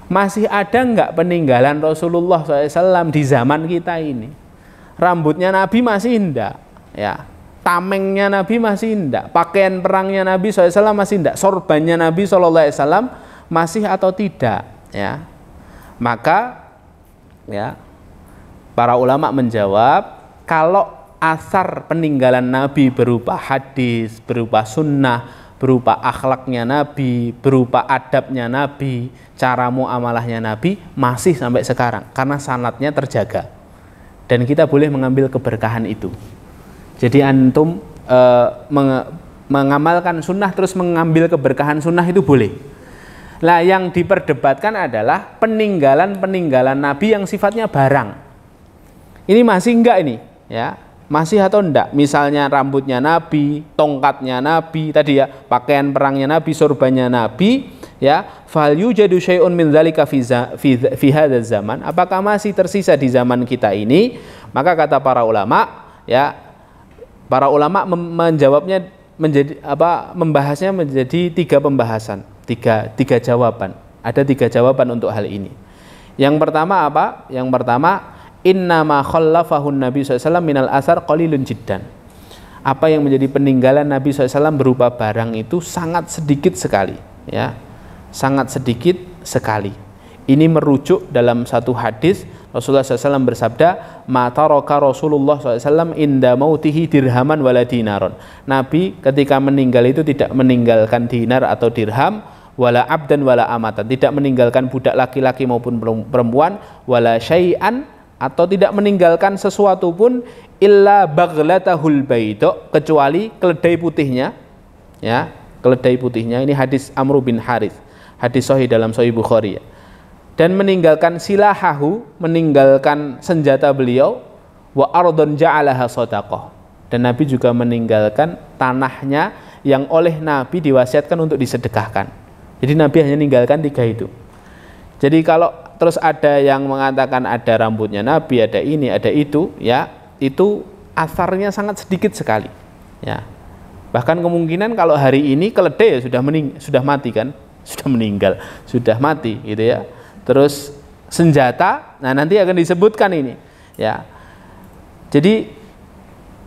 Masih ada enggak peninggalan Rasulullah SAW di zaman kita ini? Rambutnya Nabi masih enggak ya, tamengnya Nabi masih enggak, pakaian perangnya Nabi SAW masih enggak, sorbannya Nabi SAW masih atau tidak ya. Maka ya, para ulama menjawab, kalau asar peninggalan Nabi berupa hadis, berupa sunnah, berupa akhlaknya Nabi, berupa adabnya Nabi, cara muamalahnya Nabi, masih sampai sekarang karena sanadnya terjaga dan kita boleh mengambil keberkahan itu. Jadi antum mengamalkan sunnah terus mengambil keberkahan sunnah itu boleh. Nah, yang diperdebatkan adalah peninggalan Nabi yang sifatnya barang. Ini masih enggak ini, ya? Masih atau enggak? Misalnya rambutnya Nabi, tongkatnya Nabi, tadi ya, pakaian perangnya Nabi, sorbannya Nabi, ya. Fal yujadu syai'un min dzalika fi hadzal zaman. Apakah masih tersisa di zaman kita ini? Maka kata para ulama, ya, para ulama menjawabnya membahasnya menjadi tiga pembahasan. Tiga jawaban. Ada tiga jawaban untuk hal ini. Yang pertama apa? Yang pertama, innama khallafahun Nabi SAW minal asar qalilun jiddan. Apa yang menjadi peninggalan Nabi SAW berupa barang itu sangat sedikit sekali, ya. Sangat sedikit sekali. Ini merujuk dalam satu hadis Rasulullah SAW bersabda, ma taraka Rasulullah SAW inda mautihi dirhaman wala dinaron. Nabi ketika meninggal itu tidak meninggalkan dinar atau dirham, wala abdan wala amatan, tidak meninggalkan budak laki-laki maupun perempuan, wala syai'an, atau tidak meninggalkan sesuatu pun, illa baghlatahul baidha, kecuali keledai putihnya, ya, keledai putihnya. Ini hadis Amr bin Harith, hadis sahih dalam Sahih Bukhari, ya. Dan meninggalkan silahahu, meninggalkan senjata beliau, wa ardon ja'alaha shadaqah, dan Nabi juga meninggalkan tanahnya yang oleh Nabi diwasiatkan untuk disedekahkan. Jadi Nabi hanya meninggalkan tiga itu. Jadi kalau terus ada yang mengatakan ada rambutnya Nabi, ada ini, ada itu, ya, itu asarnya sangat sedikit sekali, ya. Bahkan kemungkinan kalau hari ini keledai ya sudah mati kan, sudah meninggal, sudah mati, gitu ya. Terus senjata, nah nanti akan disebutkan ini, ya. Jadi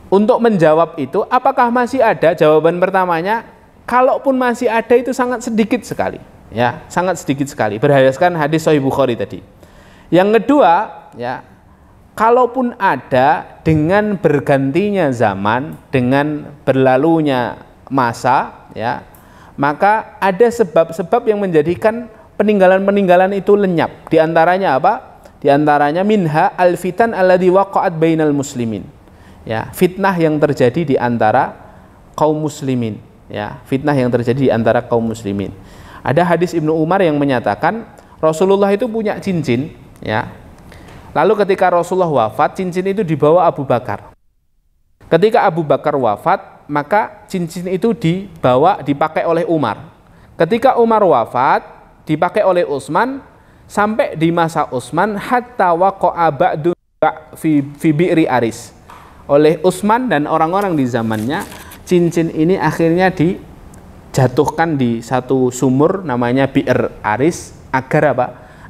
untuk menjawab itu, apakah masih ada? Jawaban pertamanya, kalaupun masih ada itu sangat sedikit sekali, ya, sangat sedikit sekali. Berdasarkan hadis Sahih Bukhari tadi. Yang kedua, ya, kalaupun ada, dengan bergantinya zaman, dengan berlalunya masa, ya, maka ada sebab-sebab yang menjadikan peninggalan-peninggalan itu lenyap. Di antaranya apa? Di antaranya minha al-fitan alladhi waqa'at bainal muslimin. Ya, fitnah yang terjadi di antara kaum muslimin, ya, fitnah yang terjadi di antara kaum muslimin. Ada hadis Ibnu Umar yang menyatakan Rasulullah itu punya cincin, ya. Lalu ketika Rasulullah wafat, cincin itu dibawa Abu Bakar. Ketika Abu Bakar wafat, maka cincin itu dipakai oleh Umar. Ketika Umar wafat, dipakai oleh Utsman sampai di masa Utsman, hatta waqa'a ba'du fi bi'ri Aris. Oleh Utsman dan orang-orang di zamannya, cincin ini akhirnya dijatuhkan di satu sumur namanya Bi'r Aris, agar apa?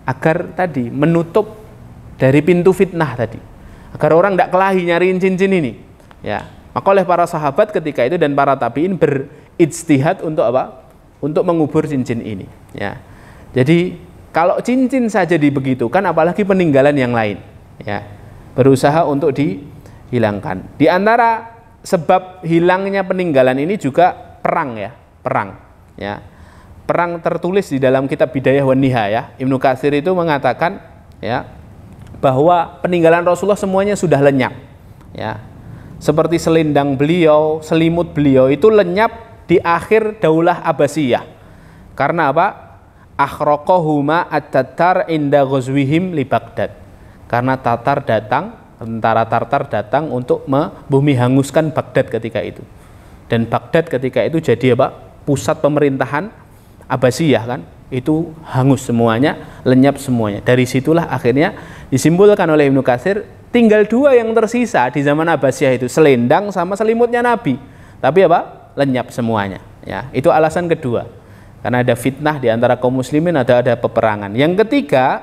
Agar tadi menutup dari pintu fitnah tadi. Agar orang tidak kelahi nyariin cincin ini, ya. Maka oleh para sahabat ketika itu dan para tabi'in berijtihad untuk apa? Untuk mengubur cincin ini, ya. Jadi kalau cincin saja dibegitukan, apalagi peninggalan yang lain, ya, berusaha untuk dihilangkan. Di antara sebab hilangnya peninggalan ini juga perang, ya, perang, ya. Perang tertulis di dalam kitab Bidayah wan Nihayah. Ibnu Katsir itu mengatakan, ya, bahwa peninggalan Rasulullah semuanya sudah lenyap, ya. Seperti selendang beliau, selimut beliau itu lenyap di akhir Daulah Abbasiyah. Karena apa? Akhraqahuma at-Tatar inda ghazwihim li Baghdad. Karena Tatar datang, tentara Tatar datang untuk membumi hanguskan Baghdad ketika itu. Dan Baghdad ketika itu jadi apa? Pusat pemerintahan Abbasiyah kan? Itu hangus semuanya, lenyap semuanya. Dari situlah akhirnya disimpulkan oleh Ibnu Katsir, tinggal dua yang tersisa di zaman Abbasiyah itu, selendang sama selimutnya Nabi. Tapi apa? Lenyap semuanya, ya. Itu alasan kedua. Karena ada fitnah di antara kaum muslimin, ada peperangan. Yang ketiga,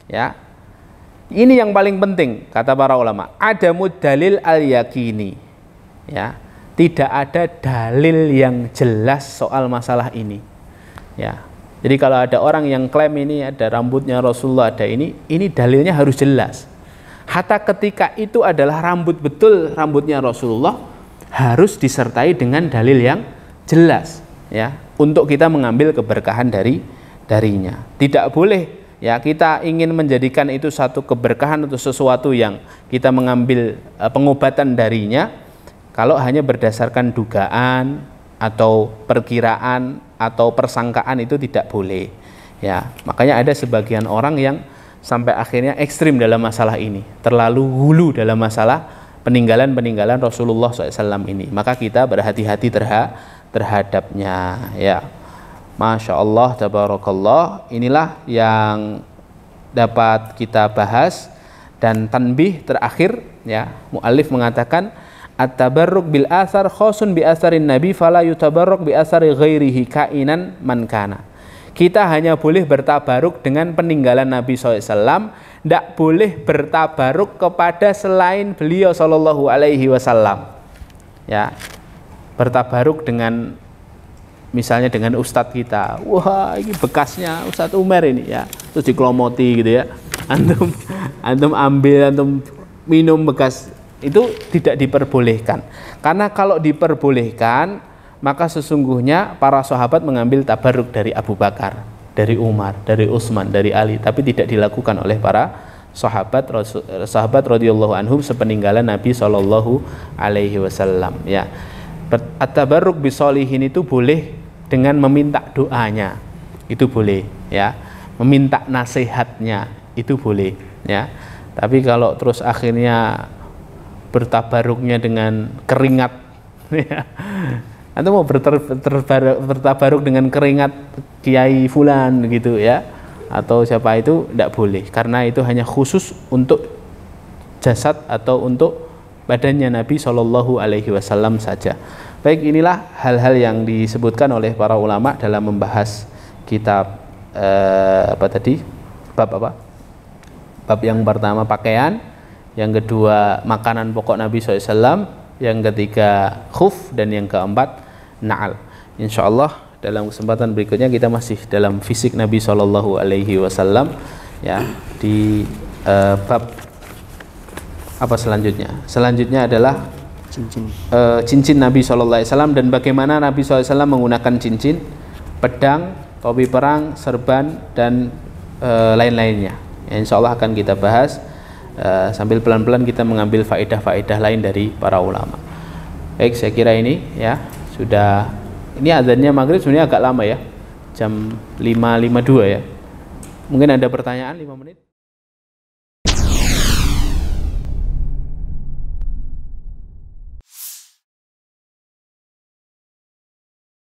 ya, ini yang paling penting kata para ulama, ada mudalil al-yakini, ya. Tidak ada dalil yang jelas soal masalah ini, ya. Jadi kalau ada orang yang klaim ini ada rambutnya Rasulullah, ada ini dalilnya harus jelas. Hatta ketika itu adalah rambutnya Rasulullah, harus disertai dengan dalil yang jelas, ya, untuk kita mengambil keberkahan darinya. Tidak boleh, ya, kita ingin menjadikan itu satu keberkahan atau sesuatu yang kita mengambil pengobatan darinya, Kalau hanya berdasarkan dugaan atau perkiraan atau persangkaan itu tidak boleh. Ya, makanya ada sebagian orang yang sampai akhirnya ekstrim dalam masalah ini, terlalu hulu dalam masalah peninggalan Rasulullah SAW ini. Maka kita berhati-hati terhadapnya. Ya, Masya Allah, tabarakallah. Inilah yang dapat kita bahas. Dan tanbih terakhir, ya, muallif mengatakan at-tabarruk bil athar khosun bi atharin nabi fala yutabarruk bi athari ghairihi kainan man kana. Kita hanya boleh bertabaruk dengan peninggalan Nabi SAW, tidak boleh bertabaruk kepada selain beliau Shallallahu Alaihi Wasallam. Ya, bertabaruk dengan misalnya dengan ustadz kita, wah ini bekasnya Ustadz Umar ini, ya, terus dikelomoti gitu ya, antum ambil, antum minum bekas, itu tidak diperbolehkan. Karena kalau diperbolehkan, maka sesungguhnya para sahabat mengambil tabarruk dari Abu Bakar, dari Umar, dari Utsman, dari Ali, tapi tidak dilakukan oleh para sahabat radhiyallahu anhum sepeninggalan Nabi Shallallahu Alaihi Wasallam. Ya, at-tabarruk bisolihin itu boleh dengan meminta doanya, itu boleh, ya, meminta nasihatnya itu boleh, ya. Tapi kalau terus akhirnya bertabaruknya dengan keringat, ya, atau mau bertabaruk dengan keringat Kiai Fulan gitu, ya, atau siapa, itu tidak boleh, karena itu hanya khusus untuk jasad atau untuk badannya Nabi Shallallahu Alaihi Wasallam saja. Baik, inilah hal-hal yang disebutkan oleh para ulama dalam membahas kitab bab yang pertama pakaian, yang kedua makanan pokok Nabi SAW, yang ketiga khuf, dan yang keempat na'al. Insyaallah dalam kesempatan berikutnya kita masih dalam fisik Nabi Shallallahu Alaihi Wasallam, ya, di bab apa selanjutnya? Selanjutnya adalah cincin Nabi Shallallahu Alaihi Wasallam dan bagaimana Nabi SAW menggunakan cincin, pedang, topi perang, serban, dan lain-lainnya. Ya, insyaallah akan kita bahas sambil pelan-pelan kita mengambil faedah-faedah lain dari para ulama. Baik, saya kira ini, ya, sudah, ini adzannya maghrib sebenarnya agak lama, ya, jam 5.52, ya. Mungkin ada pertanyaan 5 menit.